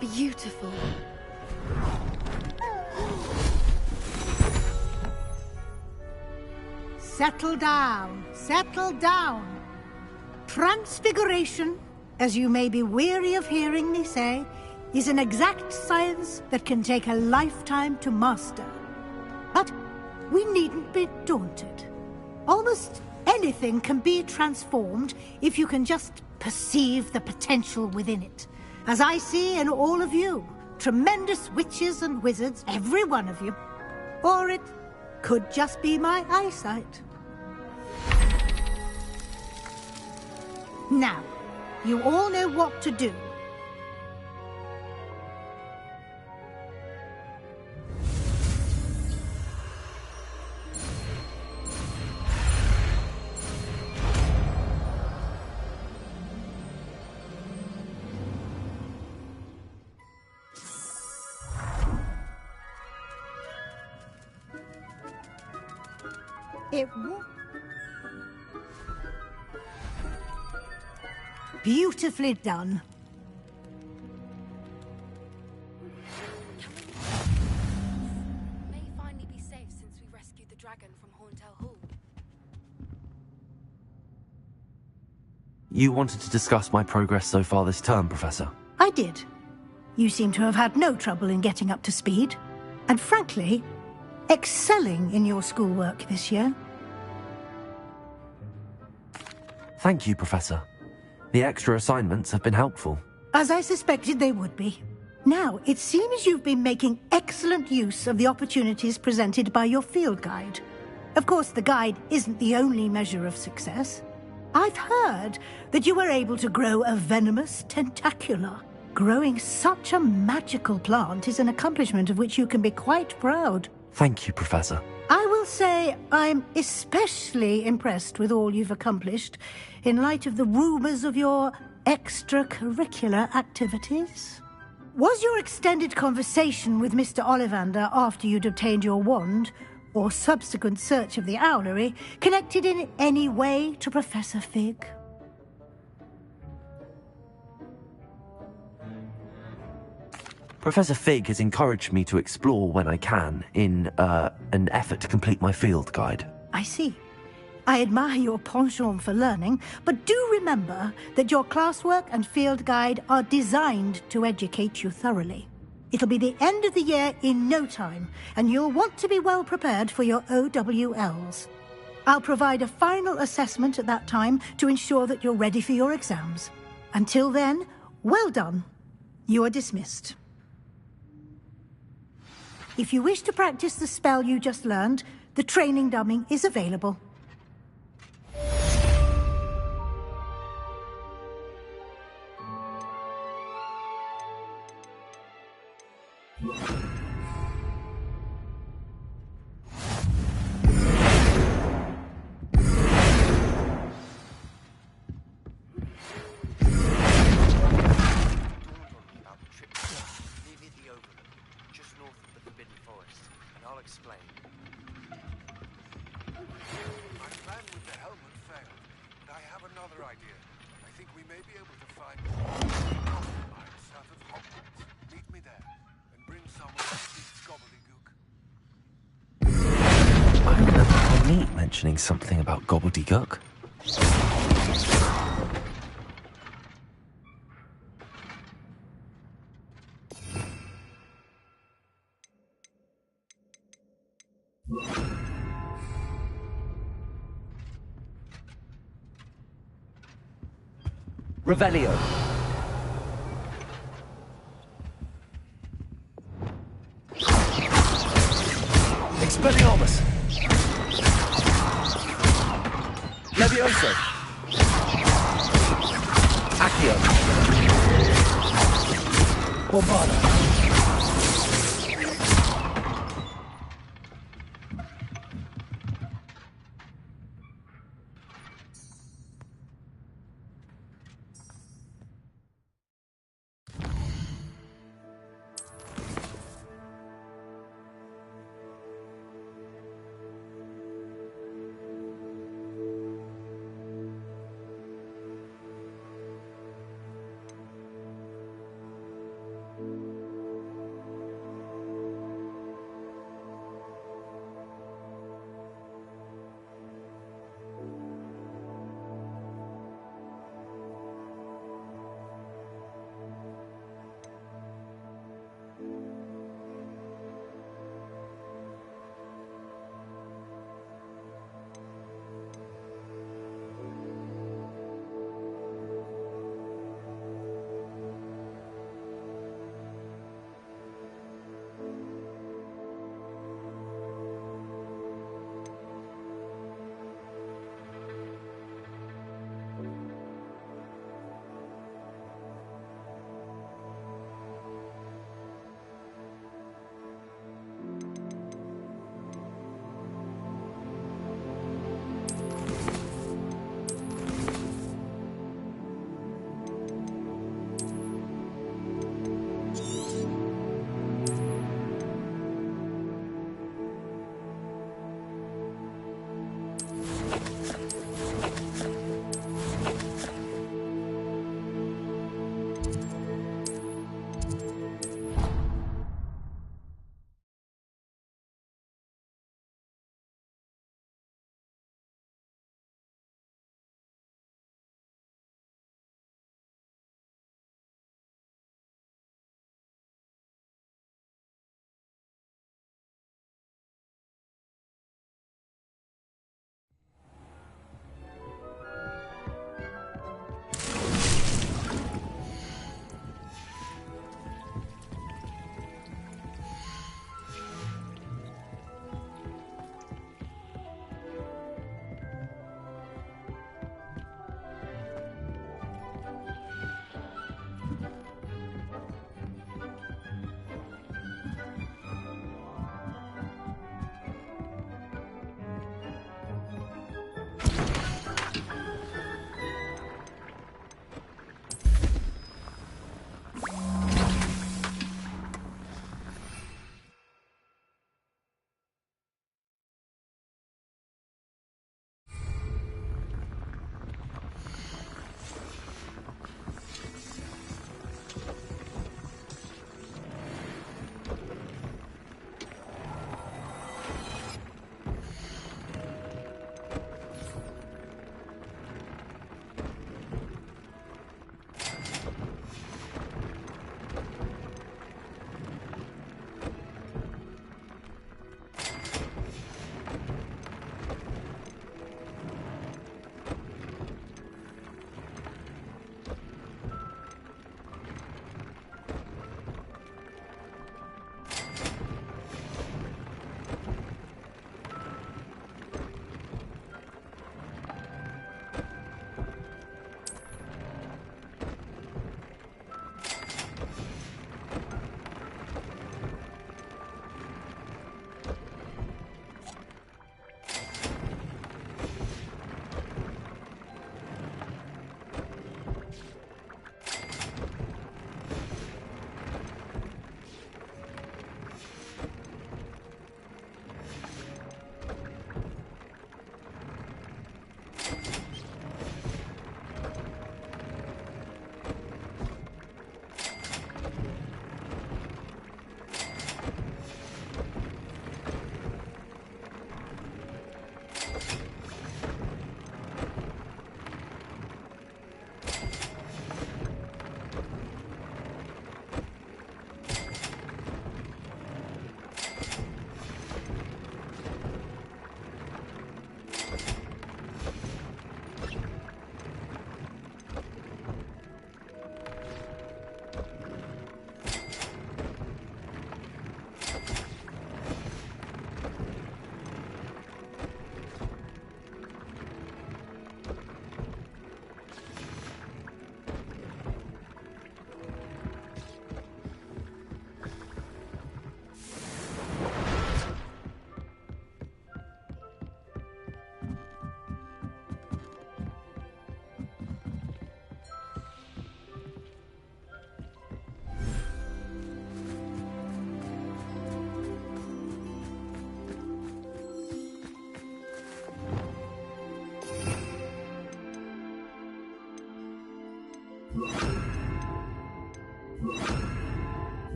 Beautiful. Settle down, settle down. Transfiguration, as you may be weary of hearing me say, is an exact science that can take a lifetime to master. But we needn't be daunted. Almost anything can be transformed if you can just perceive the potential within it. as I see in all of you. Tremendous witches and wizards, every one of you. Or it could just be my eyesight. Now, you all know what to do. Beautifully done. May finally be safe since we rescued the dragon from Horntail Hall. You wanted to discuss my progress so far this term, Professor? I did. You seem to have had no trouble in getting up to speed. And frankly, excelling in your schoolwork this year. Thank you, Professor. The extra assignments have been helpful. As I suspected they would be. Now, it seems you've been making excellent use of the opportunities presented by your field guide. Of course, the guide isn't the only measure of success. I've heard that you were able to grow a venomous tentacula. Growing such a magical plant is an accomplishment of which you can be quite proud. Thank you, Professor. I will say I'm especially impressed with all you've accomplished in light of the rumors of your extracurricular activities. Was your extended conversation with Mr. Ollivander after you'd obtained your wand, or subsequent search of the owlery, connected in any way to Professor Fig? Professor Fig has encouraged me to explore when I can in an effort to complete my field guide. I see. I admire your penchant for learning, but do remember that your classwork and field guide are designed to educate you thoroughly. It'll be the end of the year in no time, and you'll want to be well prepared for your OWLs. I'll provide a final assessment at that time to ensure that you're ready for your exams. Until then, well done. You are dismissed. If you wish to practice the spell you just learned, the training dummy is available. Mentioning something about gobbledygook. Revelio. Expelliarmus. Levioso. Accio. Bombarda.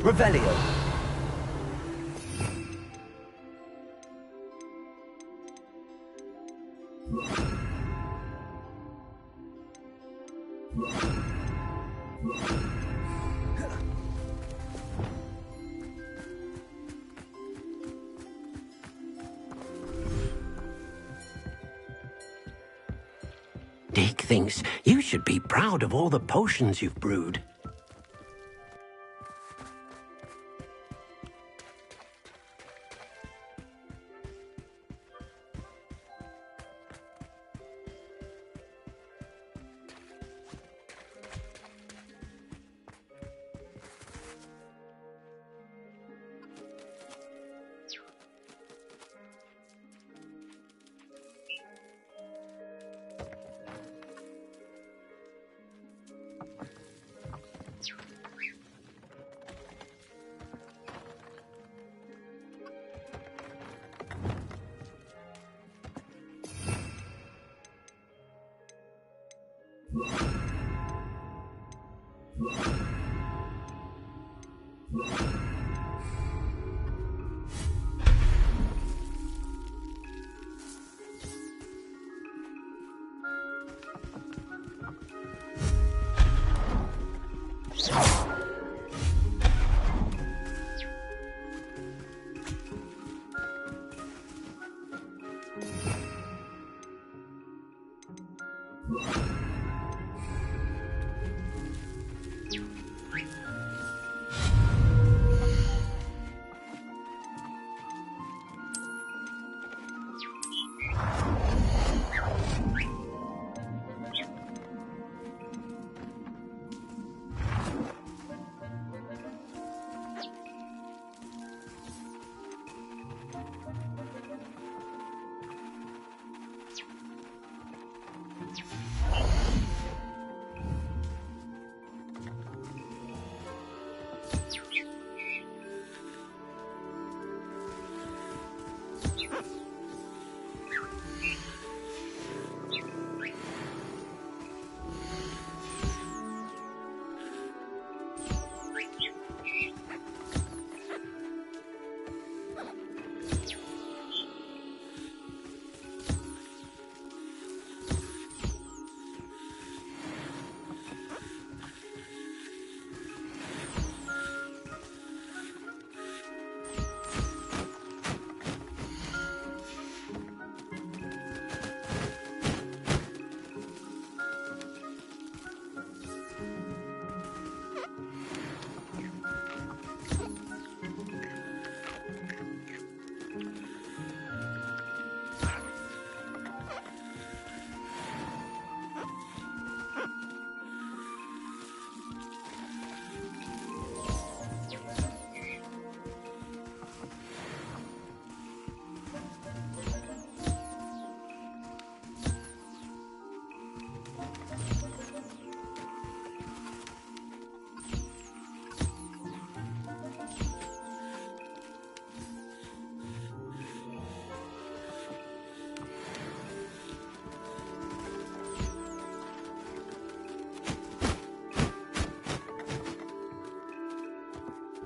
Revelio. Dick thinks you should be proud of all the potions you've brewed.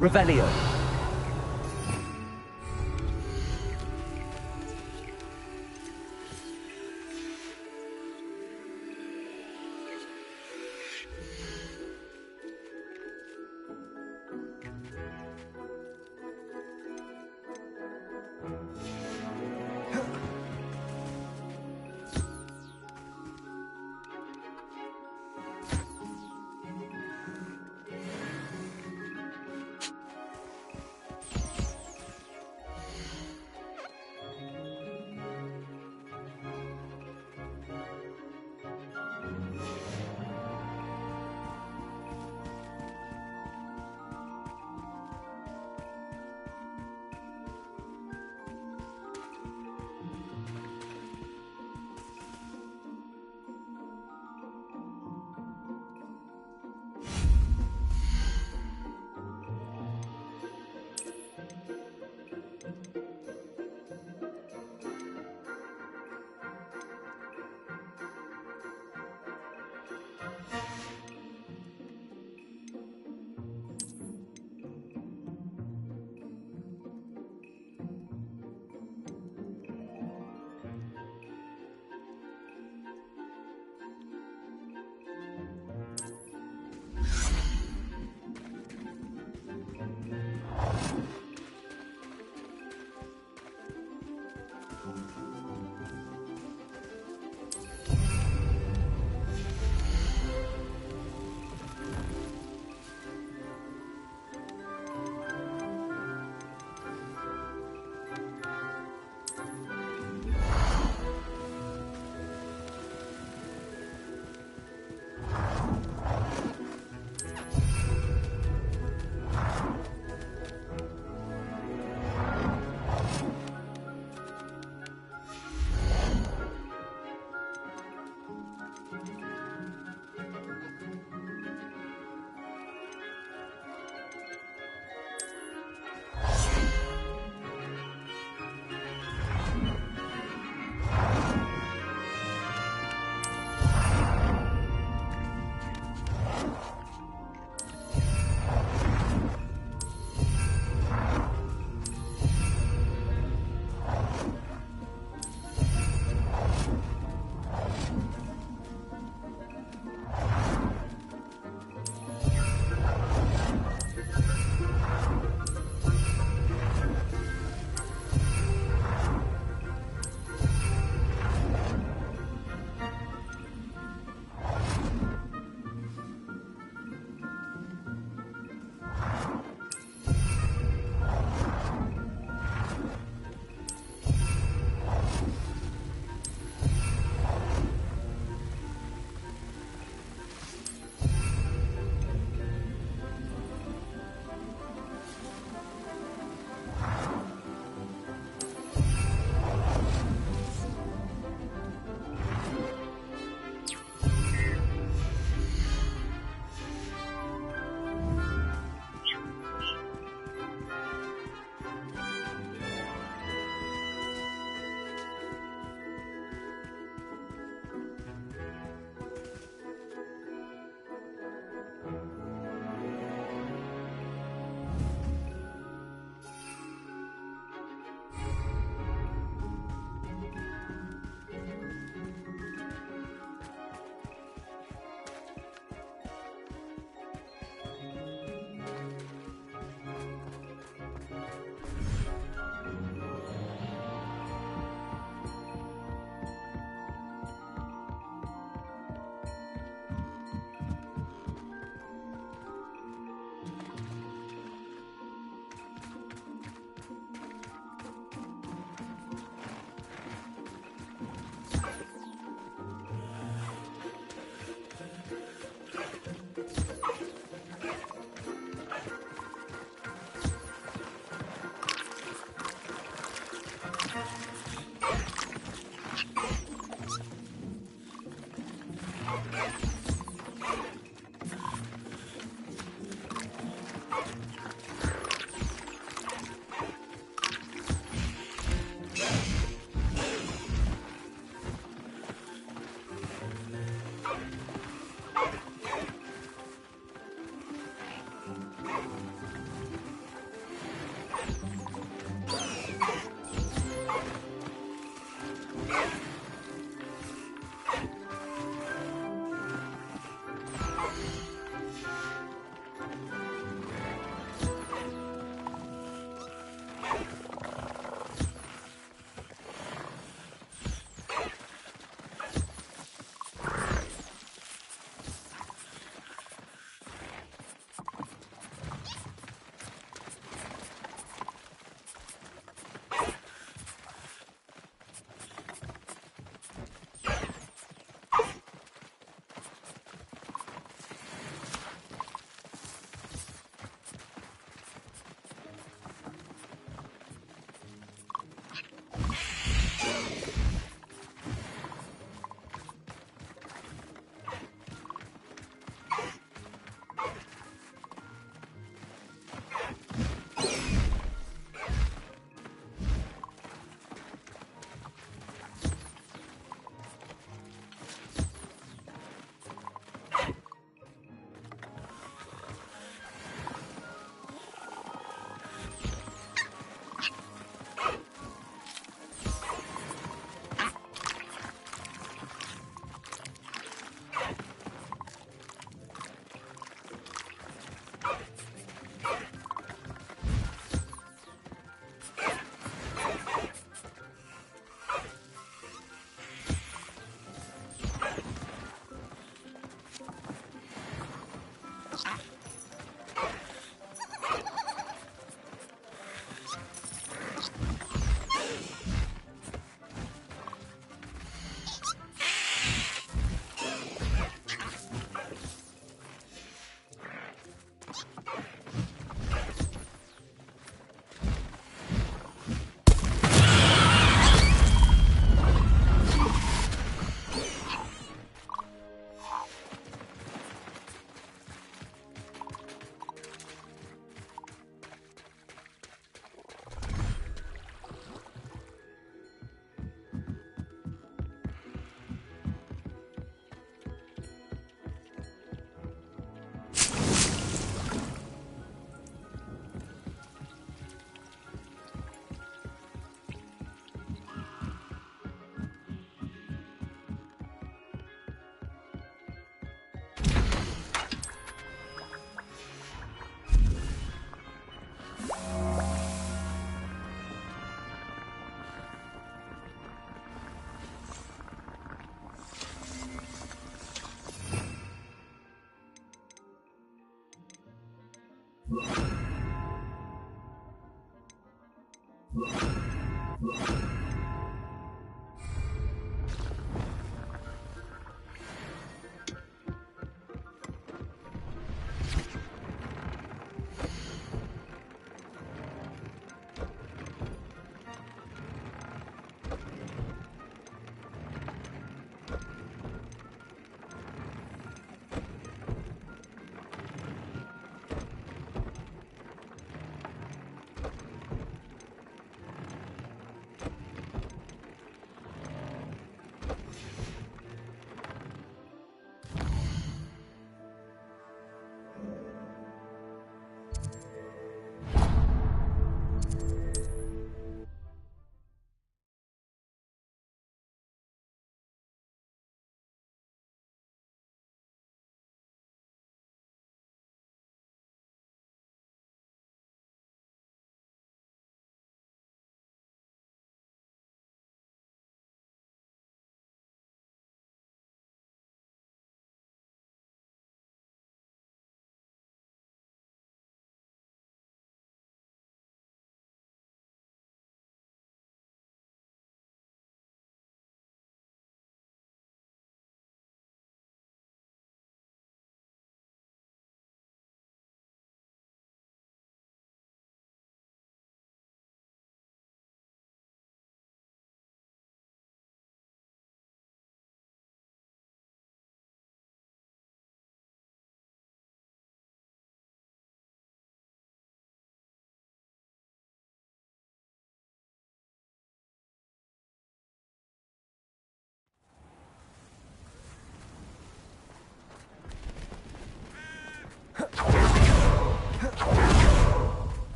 Revelio.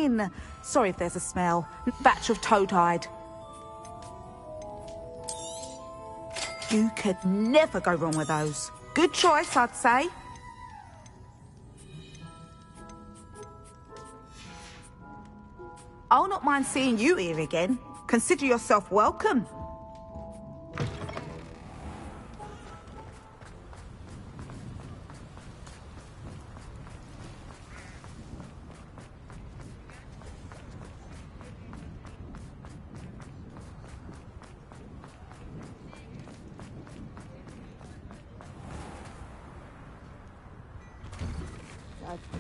in. Sorry if there's a smell. Batch of toad-hide. You could never go wrong with those. Good choice, I'd say. I'll not mind seeing you here again. Consider yourself welcome.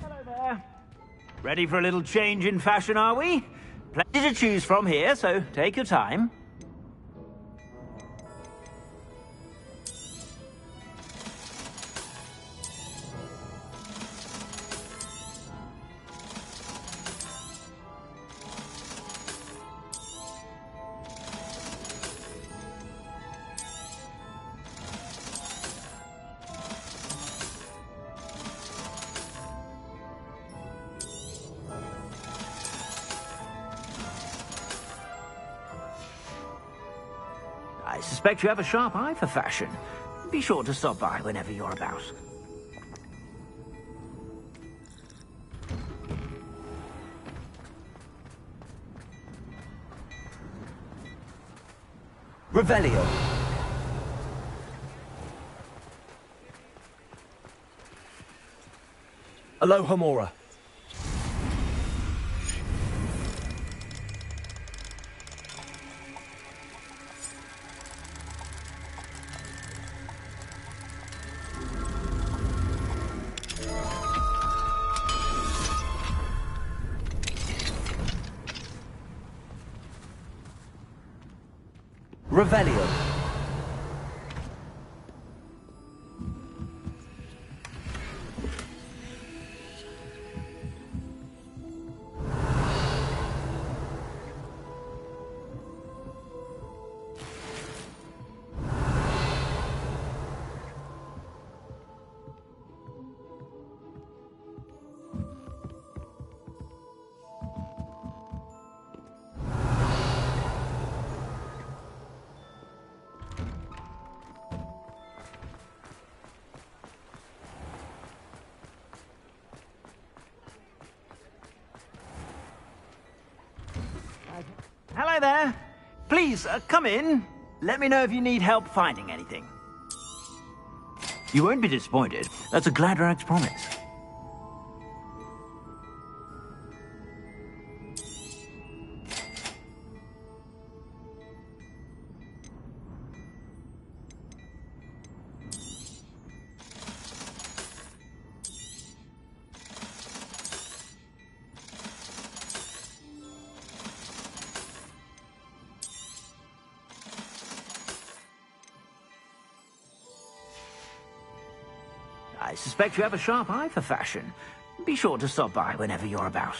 Hello there. Ready for a little change in fashion, are we? Plenty to choose from here, so take your time. I suspect you have a sharp eye for fashion. Be sure to stop by whenever you're about. Revelio. Aloha Mora. Revelio. Hello there. Please, come in. Let me know if you need help finding anything. You won't be disappointed. That's a Gladrag's promise. I suspect you have a sharp eye for fashion. Be sure to stop by whenever you're about.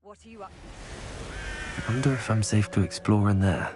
What are you up? I wonder if I'm safe to explore in there.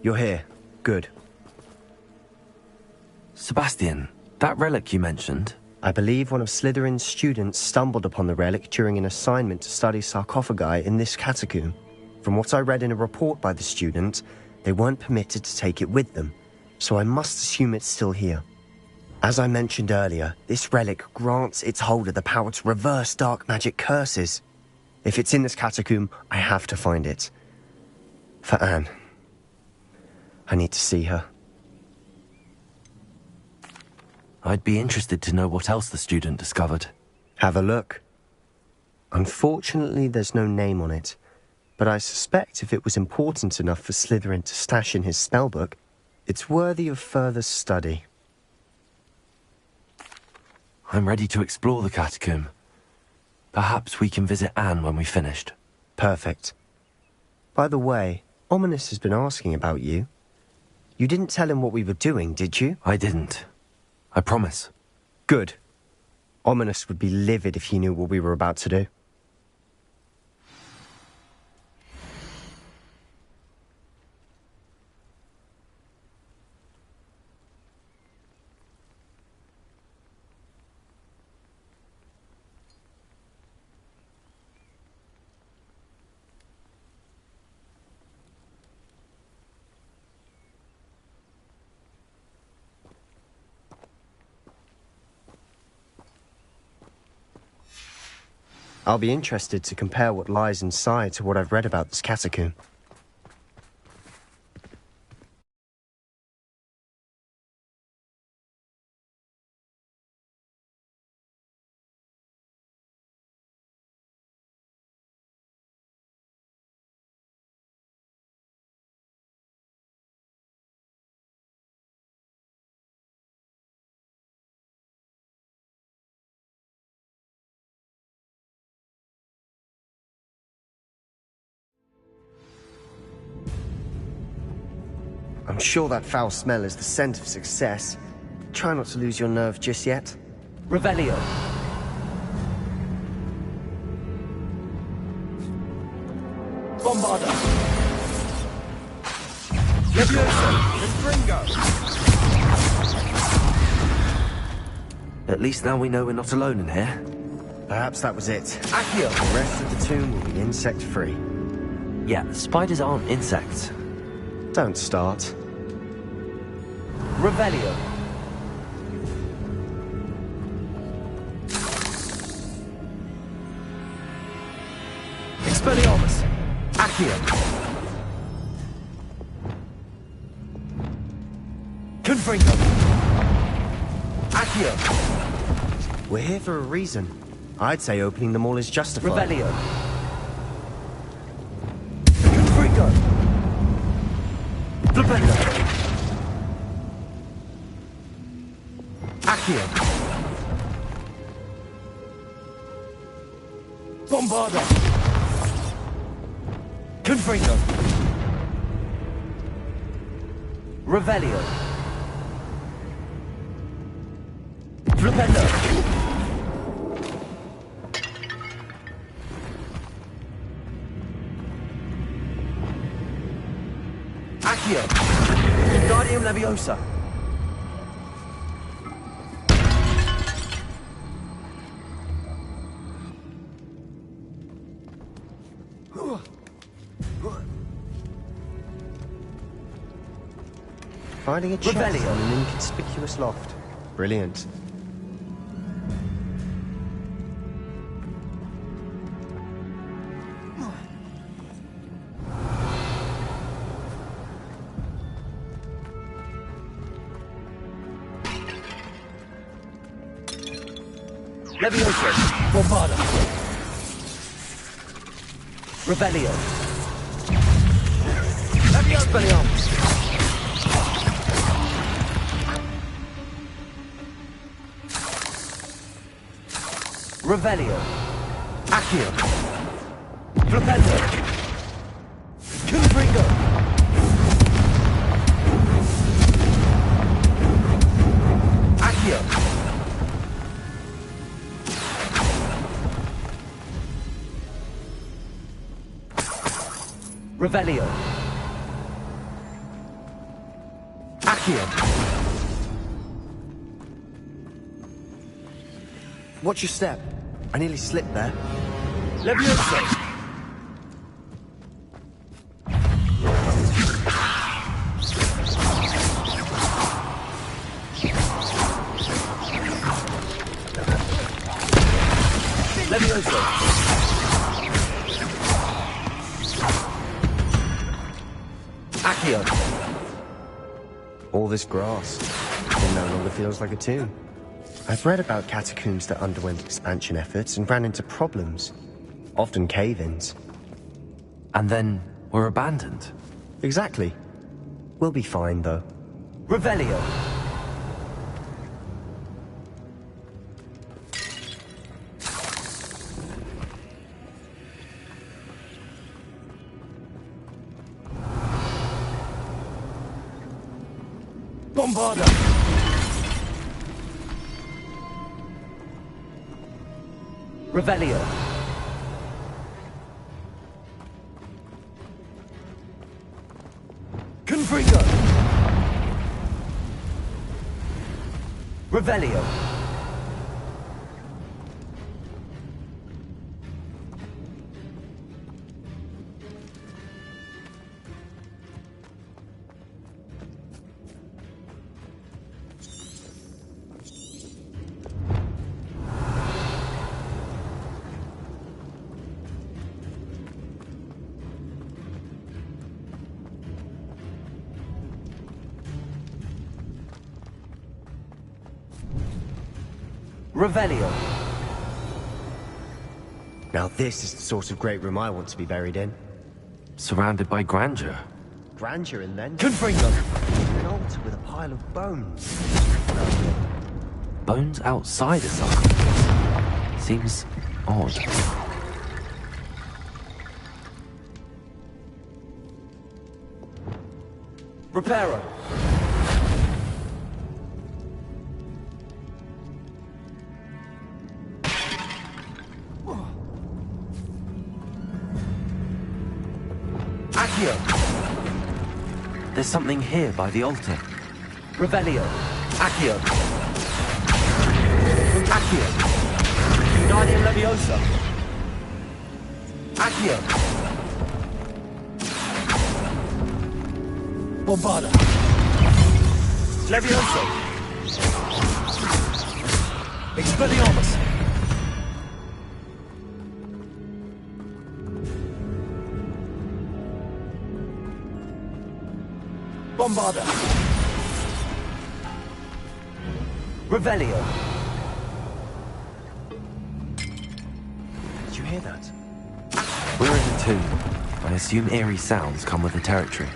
You're here. Good. Sebastian, that relic you mentioned? I believe one of Slytherin's students stumbled upon the relic during an assignment to study sarcophagi in this catacomb. From what I read in a report by the student, they weren't permitted to take it with them, so I must assume it's still here. As I mentioned earlier, this relic grants its holder the power to reverse dark magic curses. If it's in this catacomb, I have to find it. For Anne. I need to see her. I'd be interested to know what else the student discovered. Have a look. Unfortunately, there's no name on it, but I suspect if it was important enough for Slytherin to stash in his spellbook, it's worthy of further study. I'm ready to explore the catacomb. Perhaps we can visit Anne when we've finished. Perfect. By the way, Ominous has been asking about you. You didn't tell him what we were doing, did you? I didn't. I promise. Good. Ominous would be livid if he knew what we were about to do. I'll be interested to compare what lies inside to what I've read about this catacomb. I'm sure that foul smell is the scent of success. Try not to lose your nerve just yet. Revelio. Bombarda. Levioso. Confringo. At least now we know we're not alone in here. Perhaps that was it. Accio. The rest of the tomb will be insect-free. Yeah, spiders aren't insects. Don't start. Revelio. Expelliarmus. Accio. Confringo. Accio. We're here for a reason. I'd say opening them all is justified. Revelio. Confringo. Flipendo. Accio. Bombarda. Confringo. Revelio. Flipendo. Accio. Guardium Leviosa. Finding a chest in an inconspicuous loft. Brilliant. Levioso. Bombarda. Revelio. Expelliarmus. Revelio. Accio. Flipendo. Confringo. Accio. Revelio. Accio. Watch your step. I nearly slipped there. Levioso. Levioso. Accio. All this grass. It no longer feels like a tomb. I've read about catacombs that underwent expansion efforts and ran into problems. Often cave-ins. And then were abandoned. Exactly. We'll be fine, though. Revelio. Bombarda. Revelio. Confringo. Revelio. Revelio. Now this is the sort of great room I want to be buried in. Surrounded by grandeur. Grandeur and then... Confringo. An altar with a pile of bones. Bones outside a sarcophagus. Seems odd. Reparo. Accio. There's something here by the altar. Revelio. Accio. Accio. Guardian Leviosa. Accio. Bombarda. Levioso. Expelliarmus. Bombarda. Revelio. Did you hear that? We're in the tomb. I assume eerie sounds come with the territory.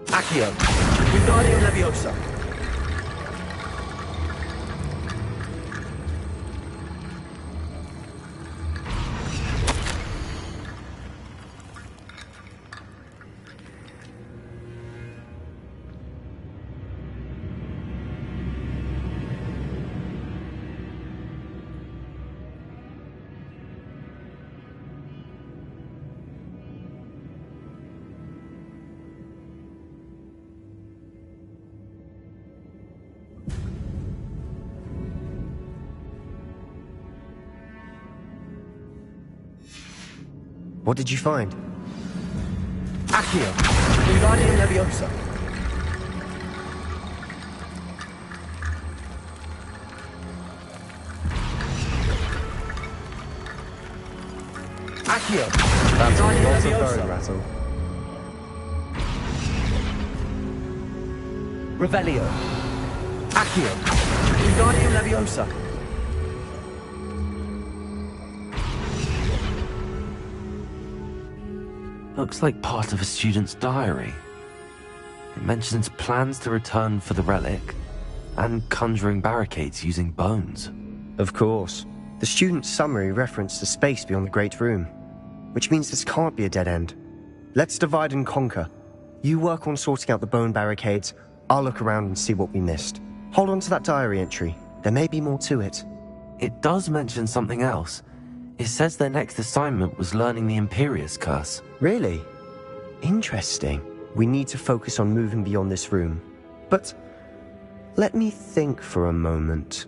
Accio. Wingardium Leviosa. What did you find? Accio. Wingardium Leviosa. Accio. That's a lot of Leviosa. bone rattle. Revelio. Accio. Wingardium Leviosa. Looks like part of a student's diary. It mentions plans to return for the relic and conjuring barricades using bones. Of course. The student's summary referenced the space beyond the Great Room, which means this can't be a dead end. Let's divide and conquer. You work on sorting out the bone barricades, I'll look around and see what we missed. Hold on to that diary entry. There may be more to it. It does mention something else. It says their next assignment was learning the Imperius Curse. Really? Interesting. We need to focus on moving beyond this room. But let me think for a moment.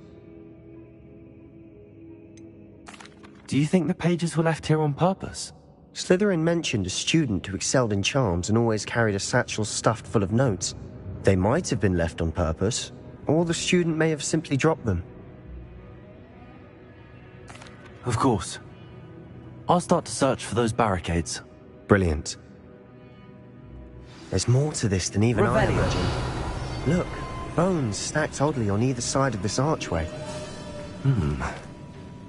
Do you think the pages were left here on purpose? Slytherin mentioned a student who excelled in charms and always carried a satchel stuffed full of notes. They might have been left on purpose, or the student may have simply dropped them. Of course. I'll start to search for those barricades. Brilliant. There's more to this than even I imagined. Look, bones stacked oddly on either side of this archway.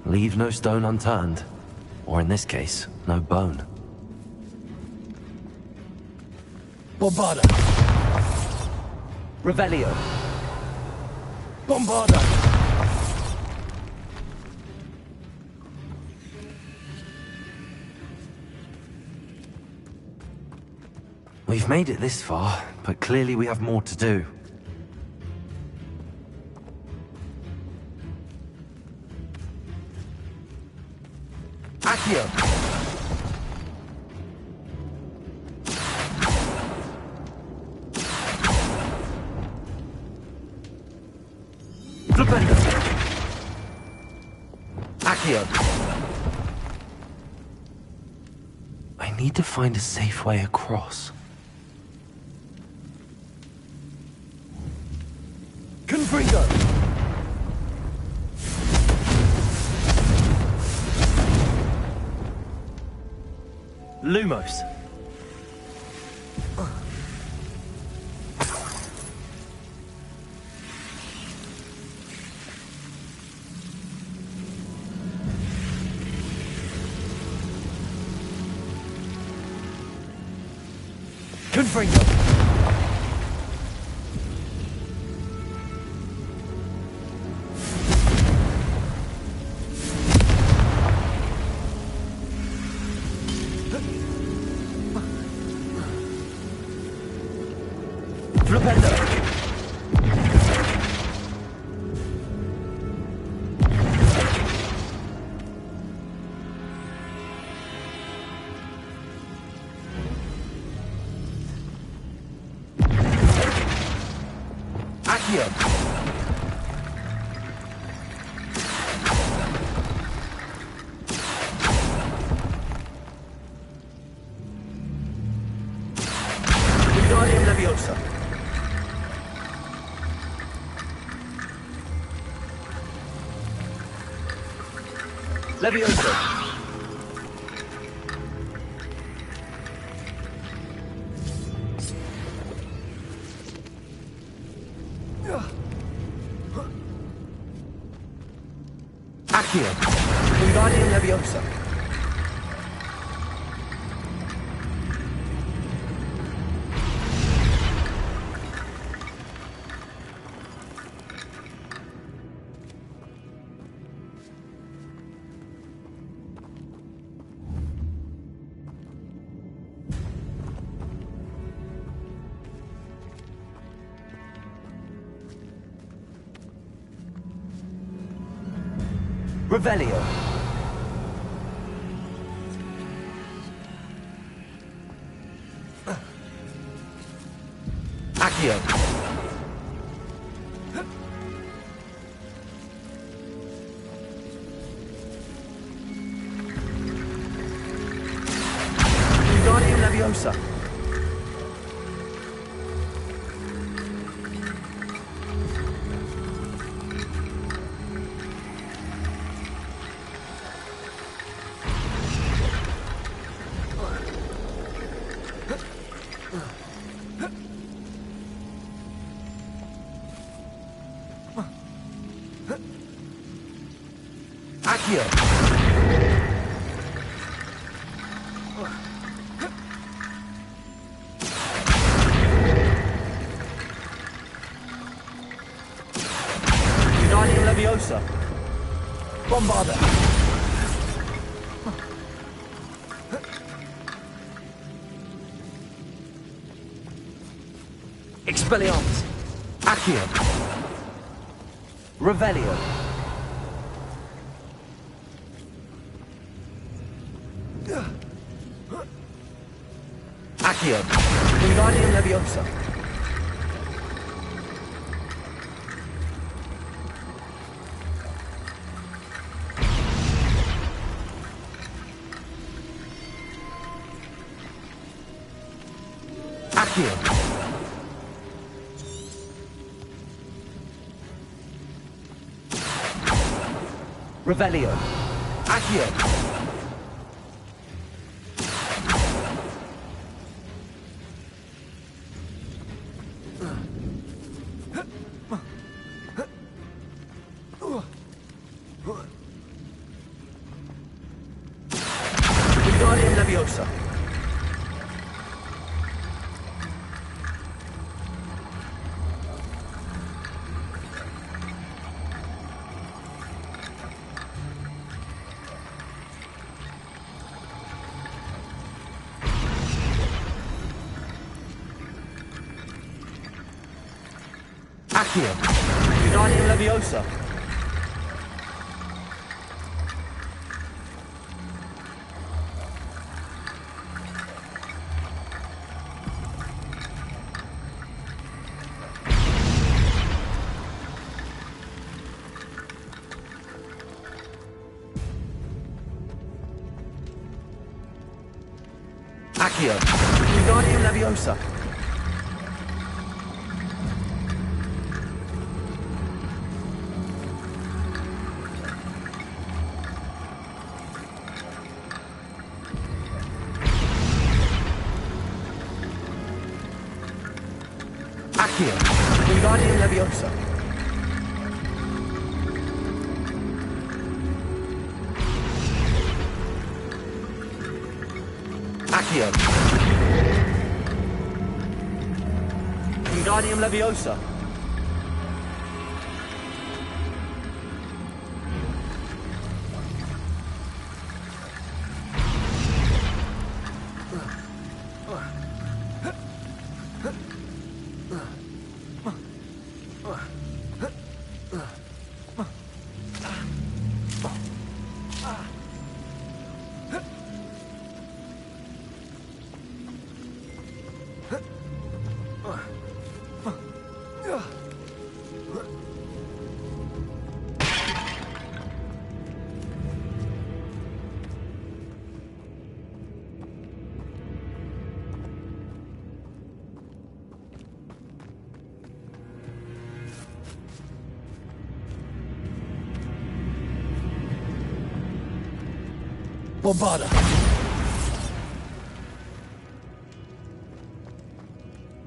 Leave no stone unturned. Or in this case, no bone. Bombarda. Revelio. Bombarda. We've made it this far, but clearly we have more to do. Accio. Flipendo. Accio. I need to find a safe way across. Confringo. Lumos. Confringo. Flipendo. Accio. Wingardium Leviosa. Leviosa. Accio. Wingardium Leviosa. Revelio. Accio. Wingardium Leviosa. Accio. Wingardium Leviosa. Bombarda. Expelliarmus. Accio. Revelio. Accio. Wingardium Leviosa. Accio. Revelio. Accio. Wingardium Leviosa. Accio. Wingardium Leviosa. Accio. Wingardium Leviosa. Accio. Wingardium Leviosa. Accio. Wingardium Leviosa. Bombarda.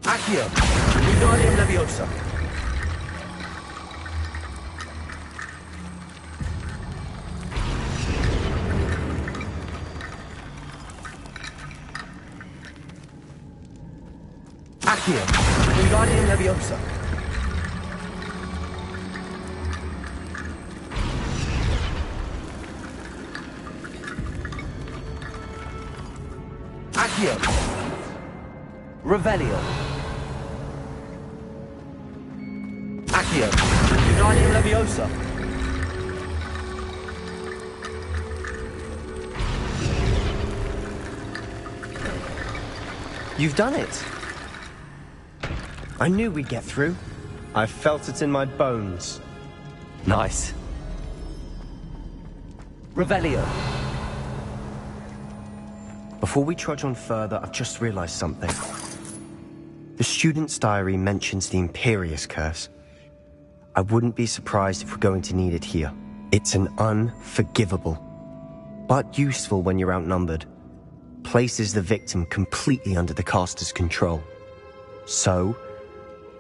Accio. Wingardium Leviosa. Accio. Wingardium Leviosa. Accio. Revelio. Accio. Wingardium Leviosa. You've done it. I knew we'd get through. I felt it in my bones. Nice. Revelio. Before we trudge on further, I've just realized something. The student's diary mentions the Imperious Curse. I wouldn't be surprised if we're going to need it here. It's an unforgivable, but useful when you're outnumbered. Places the victim completely under the caster's control. So,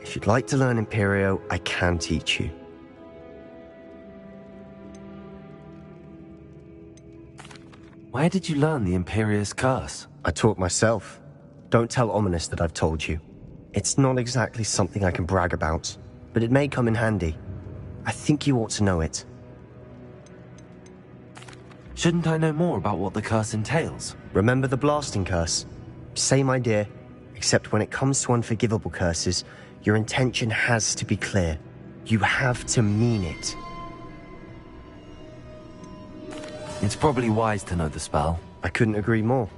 if you'd like to learn Imperio, I can teach you. Where did you learn the Imperious Curse? I taught myself. Don't tell Ominous that I've told you. It's not exactly something I can brag about, but it may come in handy. I think you ought to know it. Shouldn't I know more about what the curse entails? Remember the blasting curse? Same idea, Except when it comes to unforgivable curses, your intention has to be clear. You have to mean it. It's probably wise to know the spell. I couldn't agree more.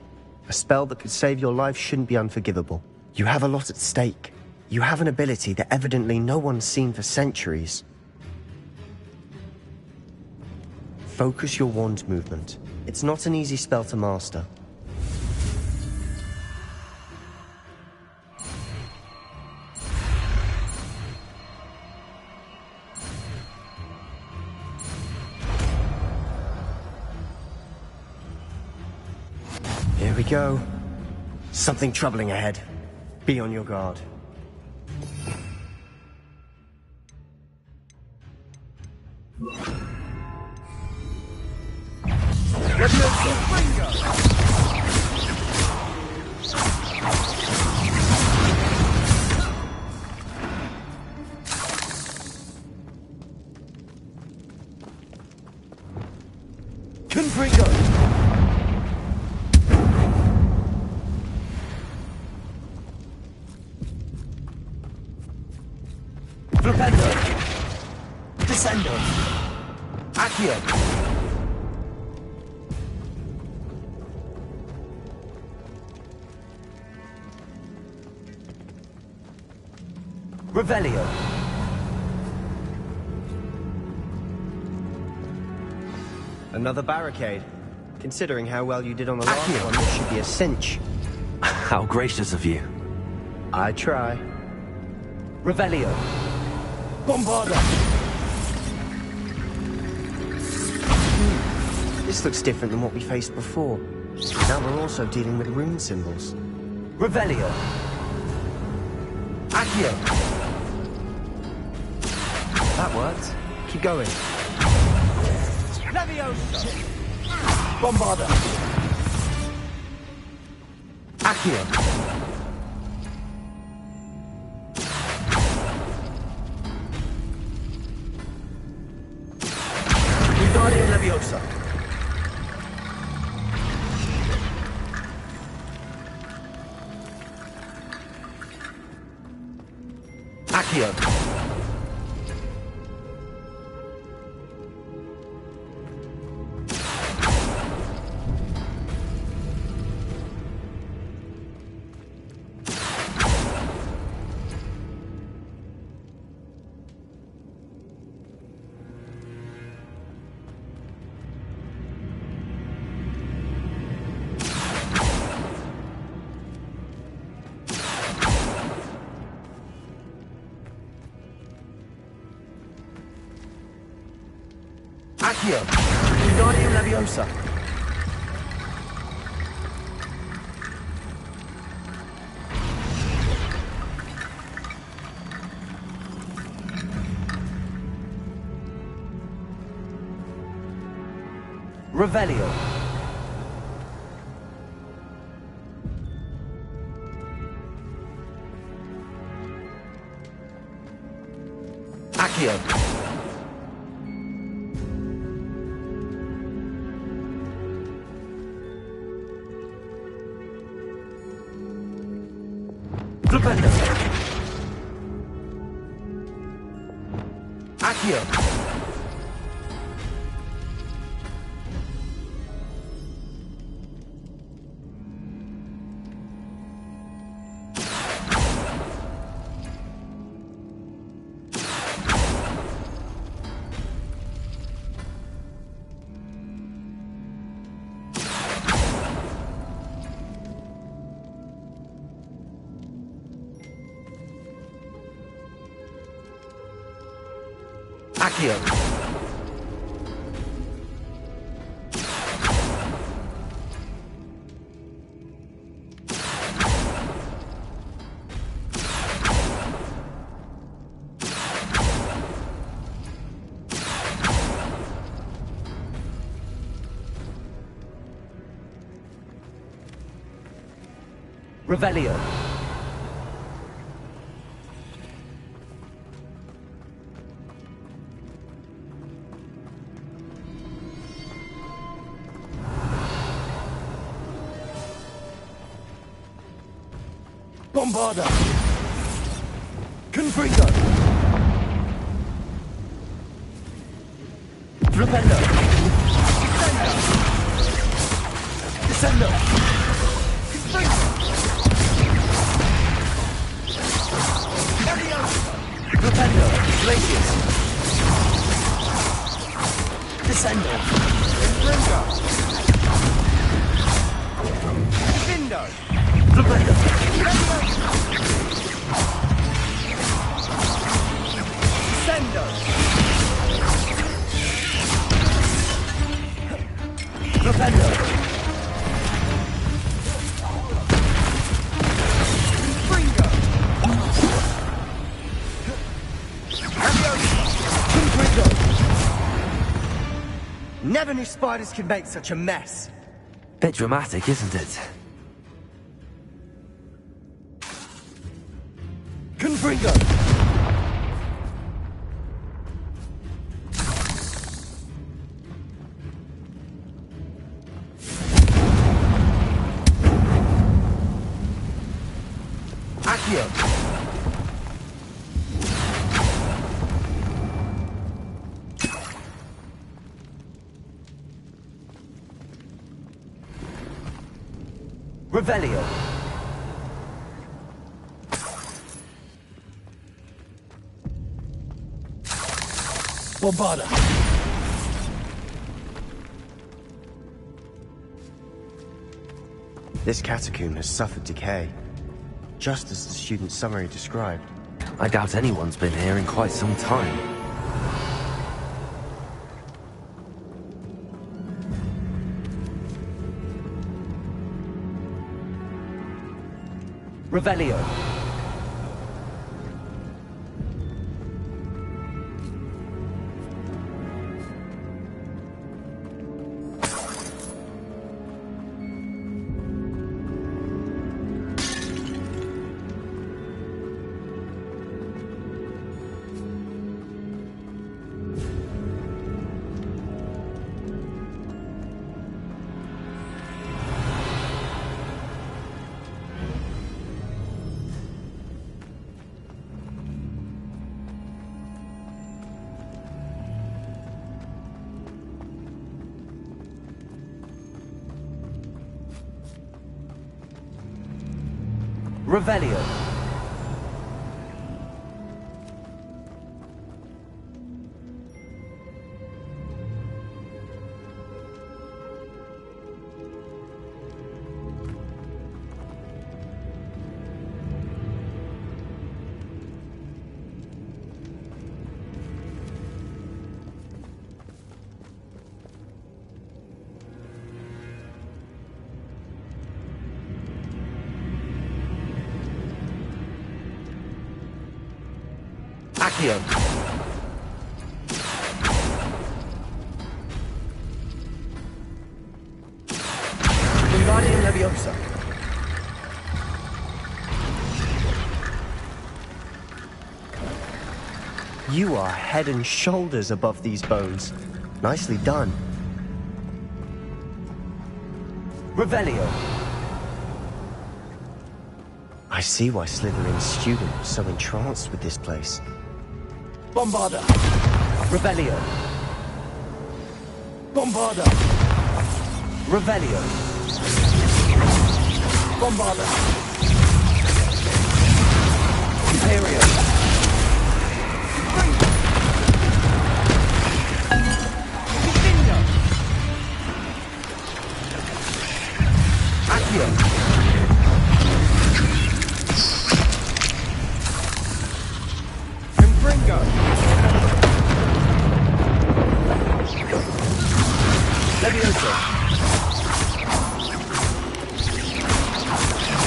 A spell that could save your life shouldn't be unforgivable. You have a lot at stake. You have an ability that evidently no one's seen for centuries. Focus your wand movement. It's not an easy spell to master. Here we go. Something troubling ahead. Be on your guard. Confringo! Flipendo! Descendo! Accio! Revelio! Another barricade. Considering how well you did on the last one, this should be a cinch. How gracious of you. I try. Revelio! Bombarda! This looks different than what we faced before. Now we're also dealing with rune symbols. Revelio! Accio! That worked. Keep going. Leviosa! Bombarda! Accio! Wingardium Leviosa! Accio! Accio! Wingardium Leviosa! Revelio! Accio! Flipendo! Accio! Accio! Revelio! Bombarda! Confringo! Flipendo! Descendo! Confringo! Flipendo! Glacius! Descendo! Confringo! Defendo! Flipendo! Descendo! Flipendo! Confringo! Confringo! Never knew spiders could make such a mess. Bit dramatic, isn't it? Confringo! Accio! Revelio! Bombarda! This catacomb has suffered decay, just as the student's summary described. I doubt anyone's been here in quite some time. Revelio! Revelio! Accio! Wingardium Leviosa! You are head and shoulders above these bones. Nicely done. Revelio! I see why Slytherin's student was so entranced with this place. Bombarda! Revelio! Bombarda! Revelio! Bombarda! Imperio! Defendo! Accio! Confringo! Levioso!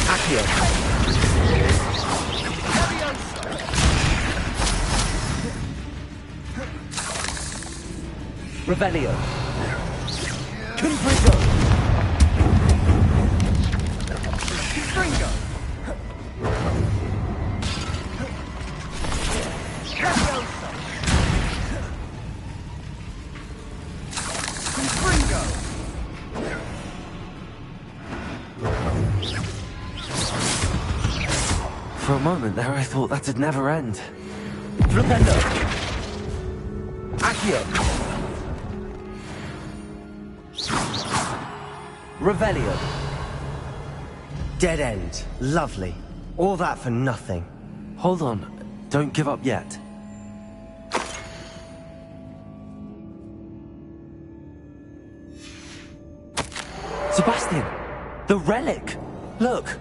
Accio! Revelio! Confringo! Confringo! moment there, I thought that'd never end. Flipendo! Accio! Revelio! Dead end. Lovely. All that for nothing. Hold on. Don't give up yet. Sebastian! The relic! Look!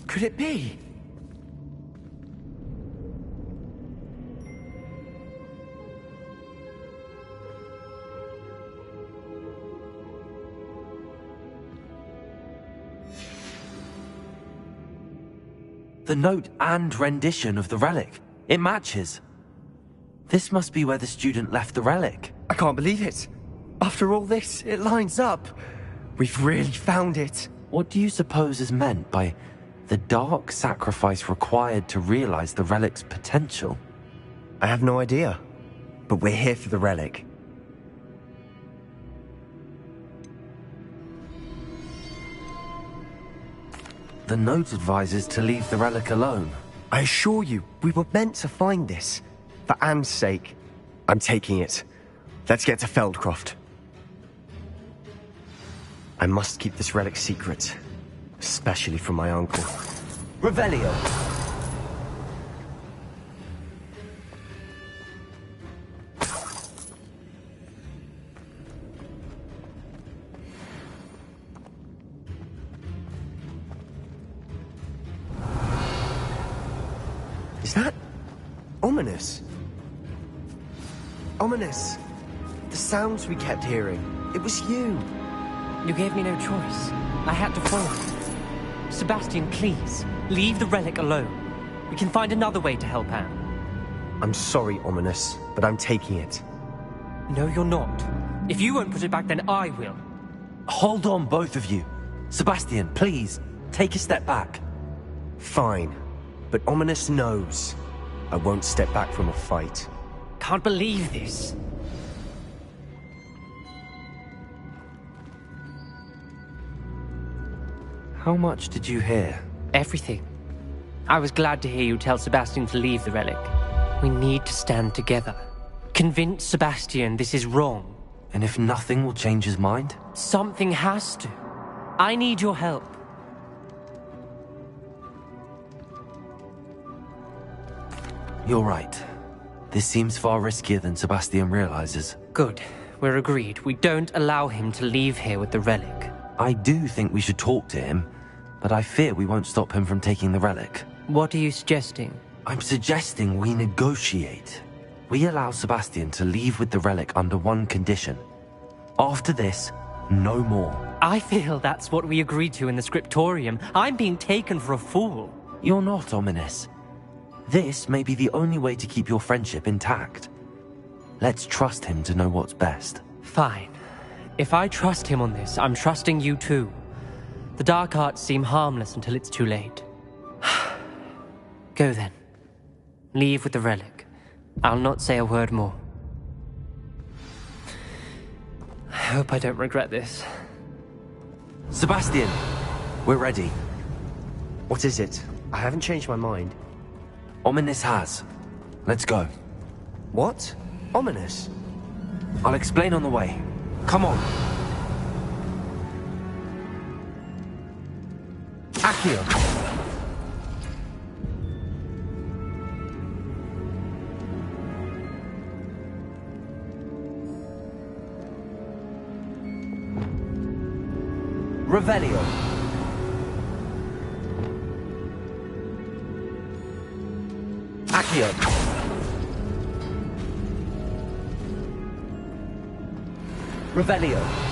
Could it be? The note and rendition of the relic. It matches. This must be where the student left the relic. I can't believe it. After all this, it lines up. We've really found it. What do you suppose is meant by the dark sacrifice required to realize the relic's potential? I have no idea. But we're here for the relic. The note advises to leave the relic alone. I assure you, we were meant to find this. For Anne's sake. I'm taking it. Let's get to Feldcroft. I must keep this relic secret. Especially from my uncle. Revelio! Is that ominous? Ominous. The sounds we kept hearing. It was you. You gave me no choice. I had to follow. Sebastian, please, leave the relic alone. We can find another way to help Anne. I'm sorry, Ominous, but I'm taking it. No, you're not. If you won't put it back, then I will. Hold on, both of you. Sebastian, please, take a step back. Fine. But Ominous knows. I won't step back from a fight. Can't believe this. How much did you hear? Everything. I was glad to hear you tell Sebastian to leave the relic. We need to stand together. Convince Sebastian this is wrong. And if nothing will change his mind? Something has to. I need your help. You're right. This seems far riskier than Sebastian realizes. Good. We're agreed. We don't allow him to leave here with the relic. I do think we should talk to him, but I fear we won't stop him from taking the relic. What are you suggesting? I'm suggesting we negotiate. We allow Sebastian to leave with the relic under one condition. After this, no more. I feel that's what we agreed to in the scriptorium. I'm being taken for a fool. You're not, Ominous. This may be the only way to keep your friendship intact. Let's trust him to know what's best. Fine. If I trust him on this, I'm trusting you too. The dark arts seem harmless until it's too late. Go then. Leave with the relic. I'll not say a word more. I hope I don't regret this. Sebastian! We're ready. What is it? I haven't changed my mind. Ominous has. Let's go. What? Ominous? I'll explain on the way. Come on. Accio! Revelio. Accio. Revelio.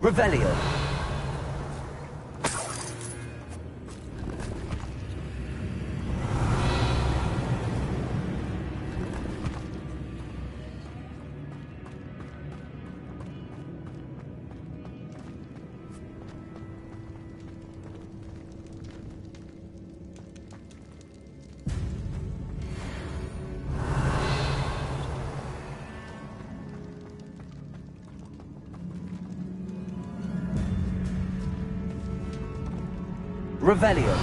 Revelio. Revelio.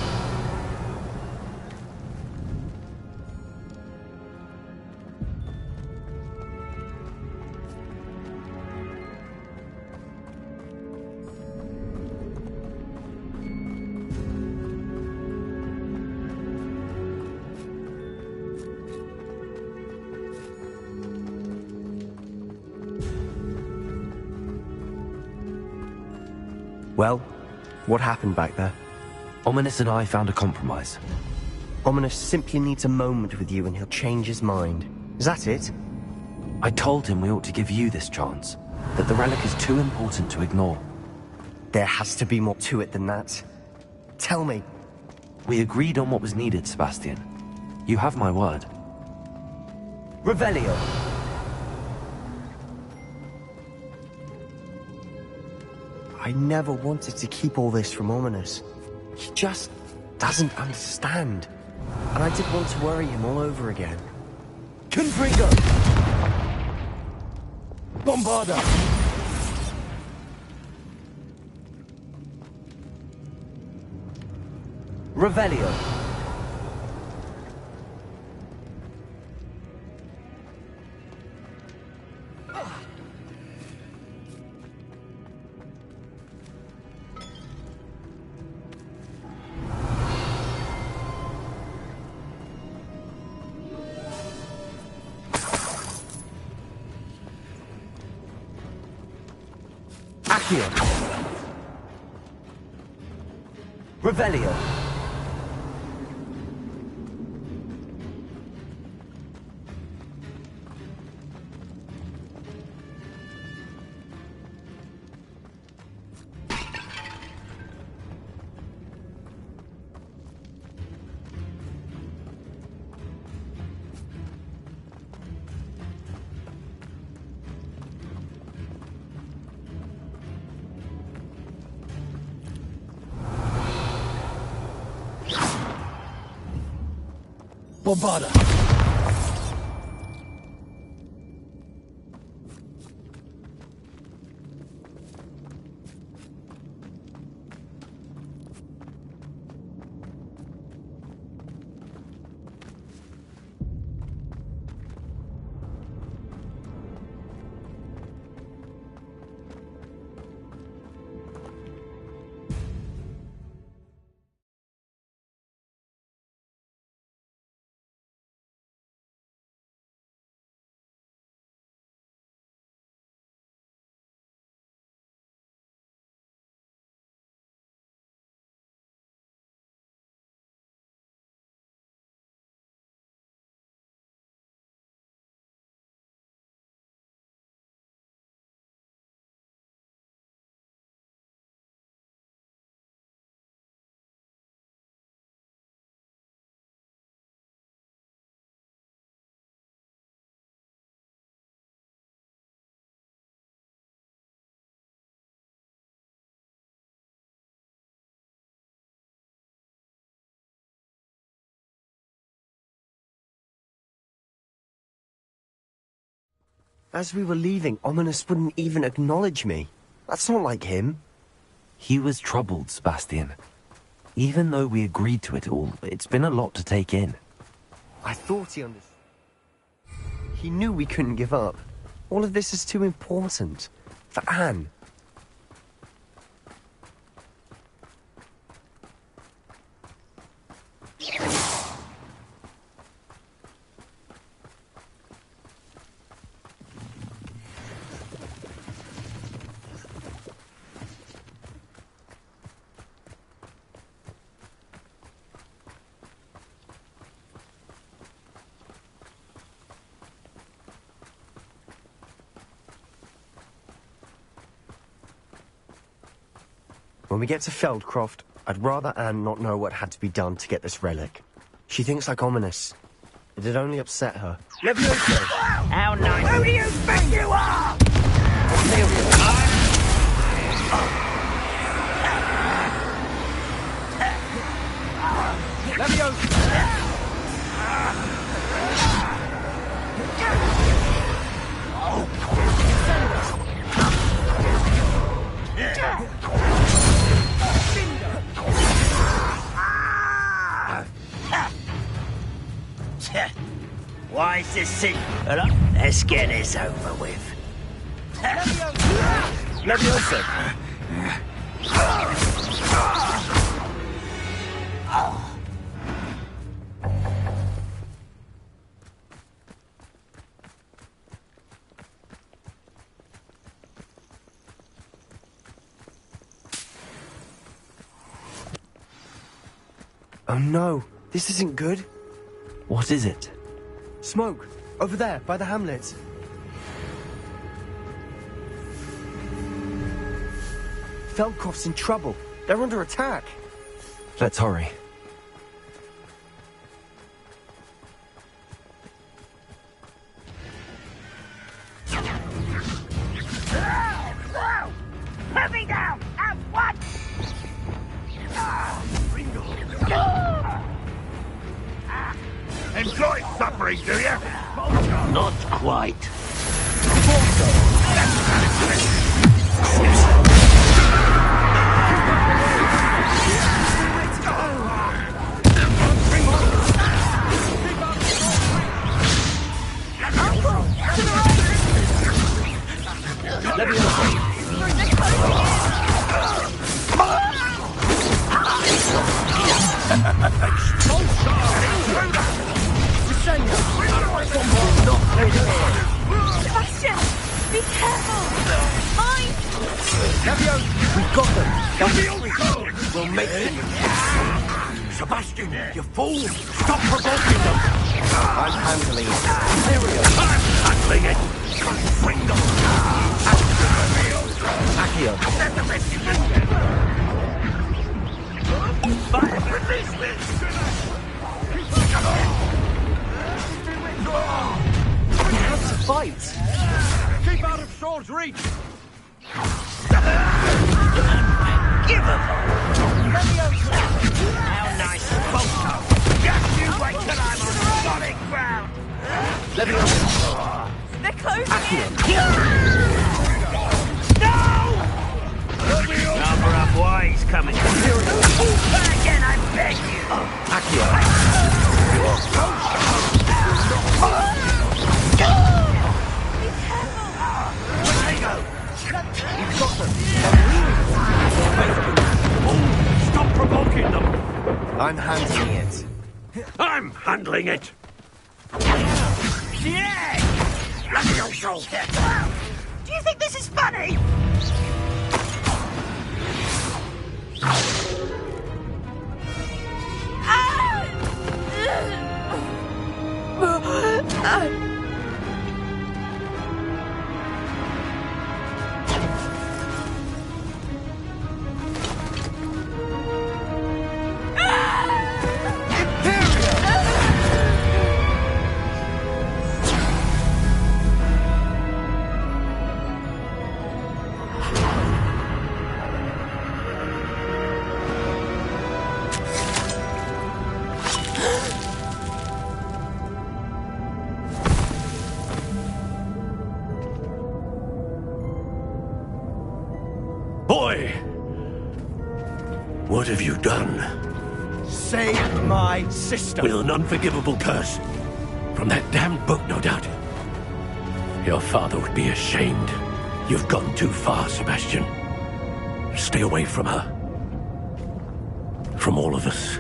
Well, what happened back there? Ominous and I found a compromise. Ominous simply needs a moment with you and he'll change his mind. Is that it? I told him we ought to give you this chance, that the relic is too important to ignore. There has to be more to it than that. Tell me. We agreed on what was needed, Sebastian. You have my word. Revelio. I never wanted to keep all this from Ominous. He just doesn't understand. And I didn't want to worry him all over again. Confringo! Bombarda! Revelio. Accio. Revelio. Bombarda! As we were leaving, Ominous wouldn't even acknowledge me. That's not like him. He was troubled, Sebastian. Even though we agreed to it all, it's been a lot to take in. I thought he understood. He knew we couldn't give up. All of this is too important. For Anne. When we get to Feldcroft, I'd rather Anne not know what had to be done to get this relic. She thinks like ominous. It'd only upset her. Levioso! How nice! Who do you think you are? Why is this thing? Let's get this over with. Levioso! Oh no, this isn't good. What is it? Smoke, over there, by the hamlet. Feldcroft's in trouble. They're under attack. Let's hurry. Put me down! At once! Enjoy suffering, do you? Not quite. Sebastian, be careful! Mine! We've got them. We'll make them. Sebastian, you fool! Stop provoking them! I'm handling it. I'm handling it! Bring them! Accio. That's the best you can do! Fire, release this! We have to fight. Keep out of sword's reach! Unforgivable! How nice and close! Just you wait till I'm on solid ground! They're closing in! No! Number up wise coming. Again, I beg you! You've got them. Stop provoking them! I'm handling it. I'm handling it! Yeah! Do you think this is funny? Boy! What have you done? Save my sister. With an unforgivable curse. From that damned book, no doubt. Your father would be ashamed. You've gone too far, Sebastian. Stay away from her. From all of us.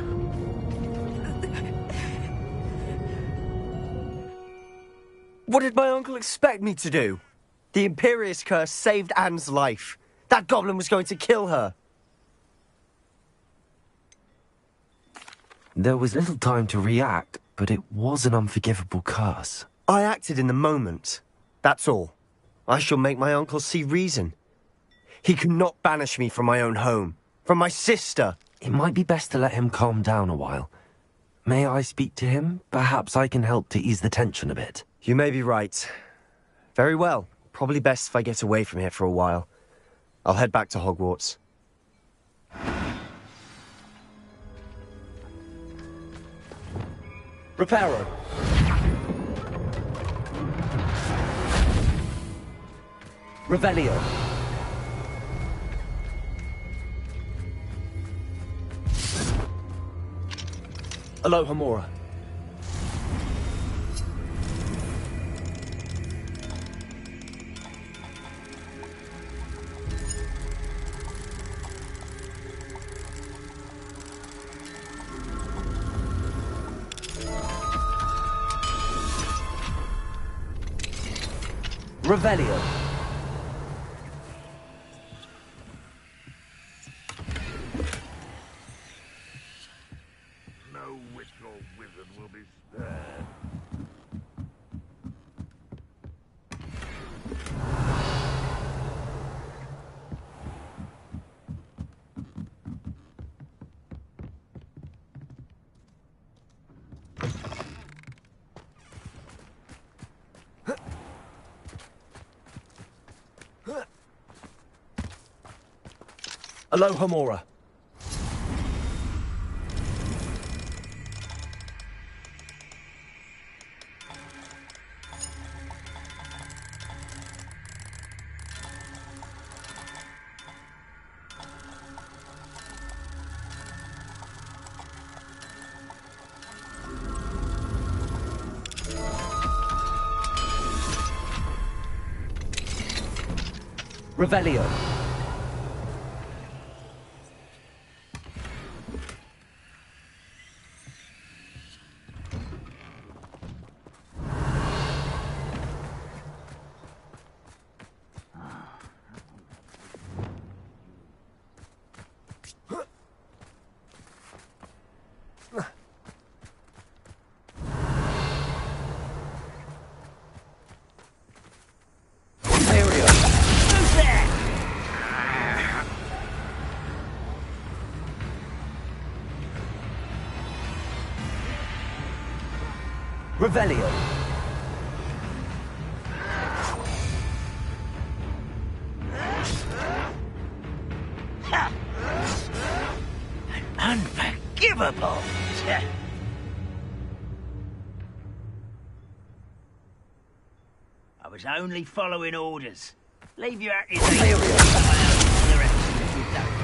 What did my uncle expect me to do? The Imperious curse saved Anne's life. That goblin was going to kill her. There was little time to react, but it was an unforgivable curse. I acted in the moment. That's all. I shall make my uncle see reason. He could not banish me from my own home. From my sister. It might be best to let him calm down a while. May I speak to him? Perhaps I can help to ease the tension a bit. You may be right. Very well. Probably best if I get away from here for a while. I'll head back to Hogwarts. Reparo. Revelio. Alohomora. Revelio. No witch or wizard will be spared. Alohomora. Revelio. Revelio. Unforgivable! I was only following orders. Leave your accusations to someone else for the rest if you don't.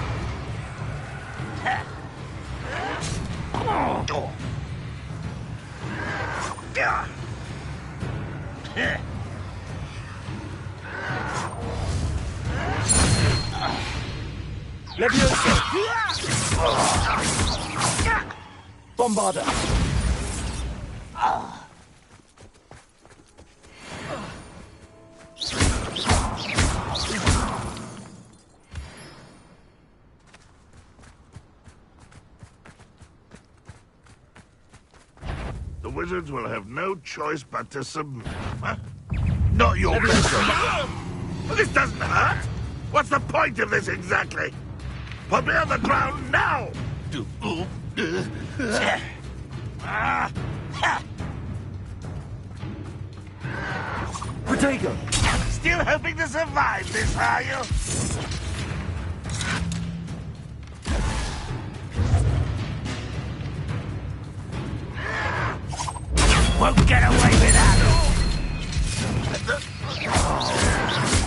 Leviosa. Bombarda. The wizards will have no choice but to submit. Huh? Not your business. This doesn't hurt. What's the point of this exactly? Put me on the ground now! Protego. Still hoping to survive this, are you? Won't get away with that!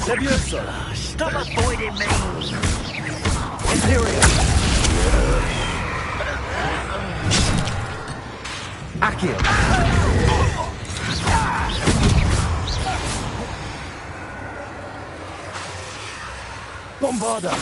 Leviosa. Stop avoiding me! Imperium. Accio. Bombarda.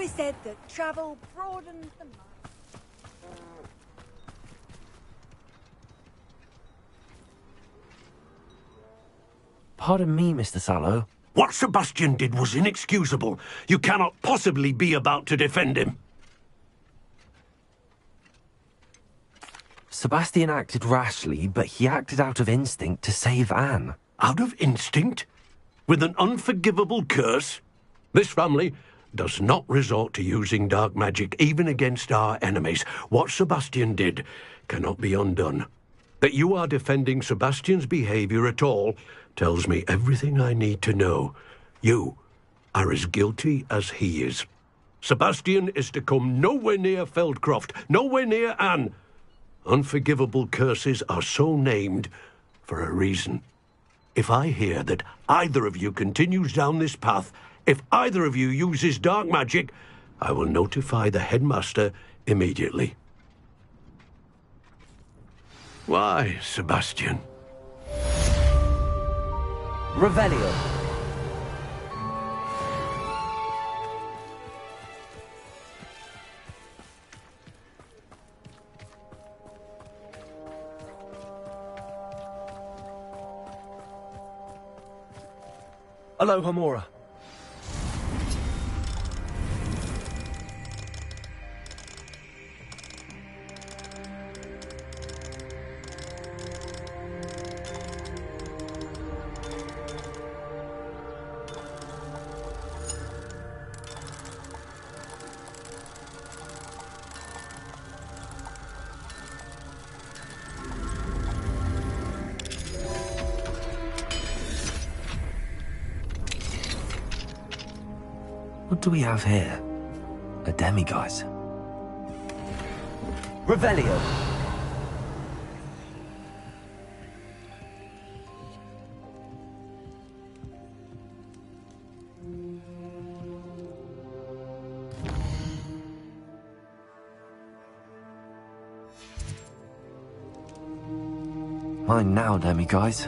always said that travel broadens the mind. Pardon me, Mr. Sallow. What Sebastian did was inexcusable. You cannot possibly be about to defend him. Sebastian acted rashly, but he acted out of instinct to save Anne. Out of instinct? With an unforgivable curse? This family does not resort to using dark magic even against our enemies. What Sebastian did cannot be undone. That you are defending Sebastian's behavior at all tells me everything I need to know. You are as guilty as he is. Sebastian is to come nowhere near Feldcroft, nowhere near Anne. Unforgivable curses are so named for a reason. If I hear that either of you continues down this path, if either of you uses dark magic, I will notify the headmaster immediately. Why, Sebastian? Revelio. Aloha Mora. What do we have here? A demiguise. Revelio. Mine now, demiguise.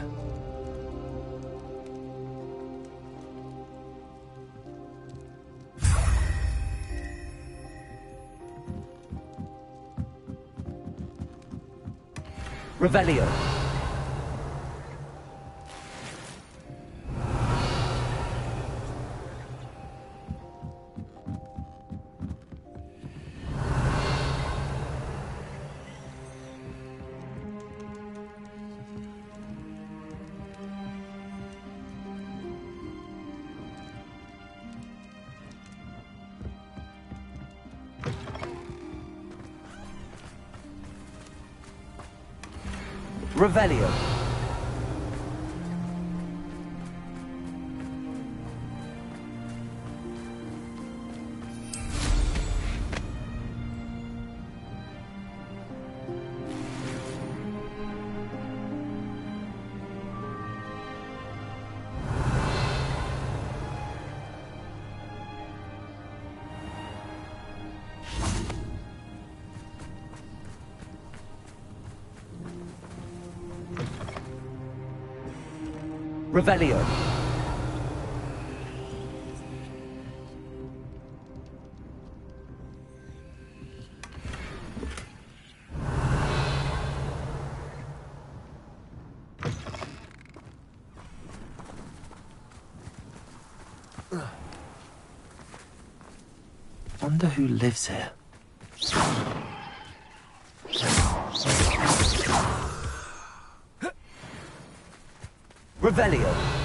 Revelio. Revelio. Revelio. Wonder who lives here. Revelio.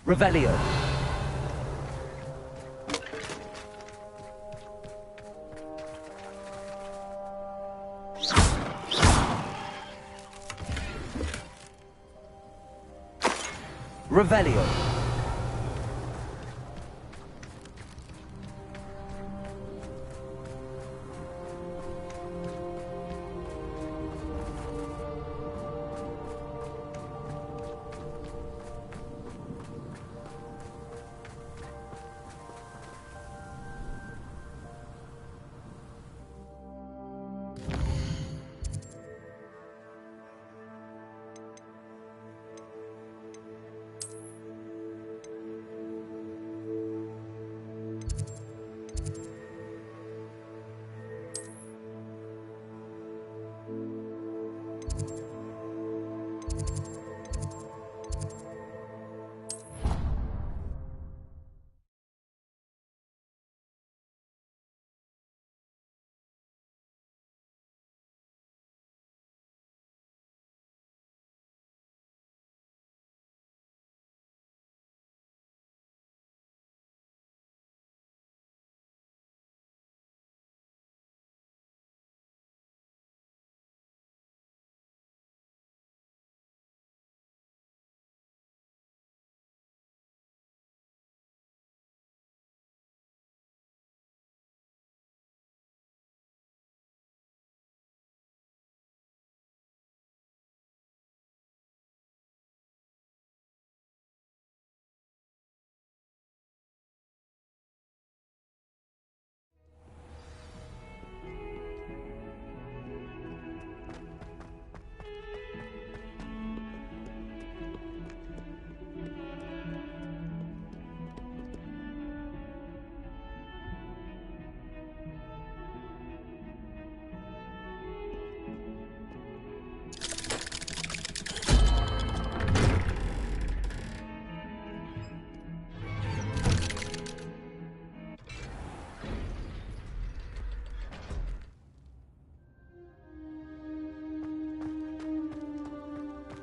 Revelio. Revelio.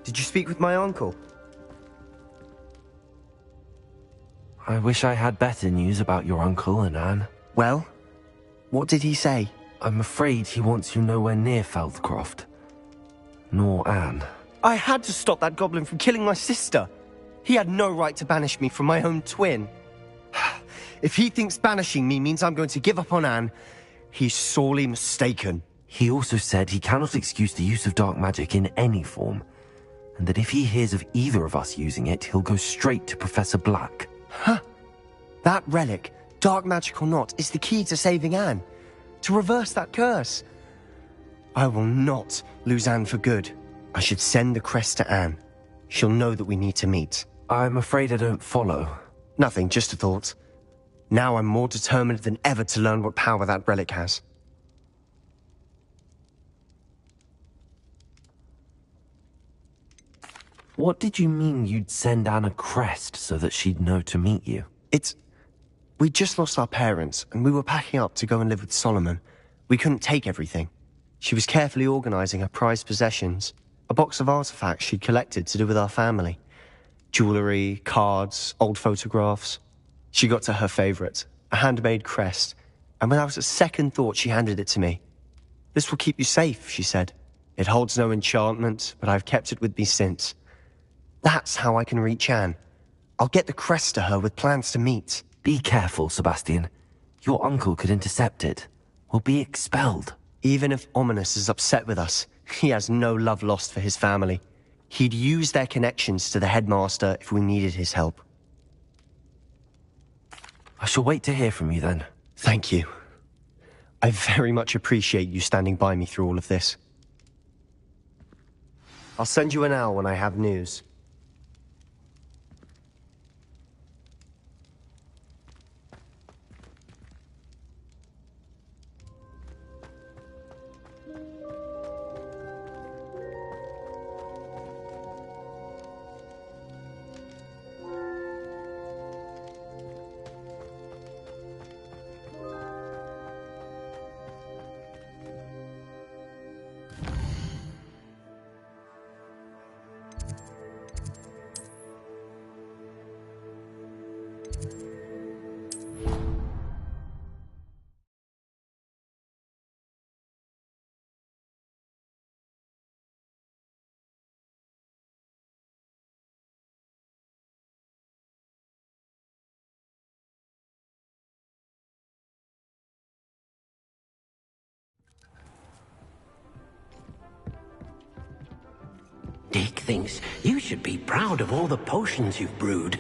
Did you speak with my uncle? I wish I had better news about your uncle and Anne. Well, what did he say? I'm afraid he wants you nowhere near Feldcroft. Nor Anne. I had to stop that goblin from killing my sister. He had no right to banish me from my own twin. If he thinks banishing me means I'm going to give up on Anne, he's sorely mistaken. He also said he cannot excuse the use of dark magic in any form, and that if he hears of either of us using it, he'll go straight to Professor Black. Huh. That relic, dark magic or not, is the key to saving Anne. To reverse that curse. I will not lose Anne for good. I should send the crest to Anne. She'll know that we need to meet. I'm afraid I don't follow. Nothing, just a thought. Now I'm more determined than ever to learn what power that relic has. What did you mean you'd send Anne a crest so that she'd know to meet you? We just lost our parents, and we were packing up to go and live with Solomon. We couldn't take everything. She was carefully organizing her prized possessions, a box of artifacts she'd collected to do with our family. Jewelry, cards, old photographs. She got to her favorite, a handmade crest, and without a second thought she handed it to me. This will keep you safe, she said. It holds no enchantment, but I've kept it with me since. That's how I can reach Anne. I'll get the crest to her with plans to meet. Be careful, Sebastian. Your uncle could intercept it. We'll be expelled. Even if Ominous is upset with us, he has no love lost for his family. He'd use their connections to the headmaster if we needed his help. I shall wait to hear from you then. Thank you. I very much appreciate you standing by me through all of this. I'll send you an owl when I have news. thinks you should be proud of all the potions you've brewed.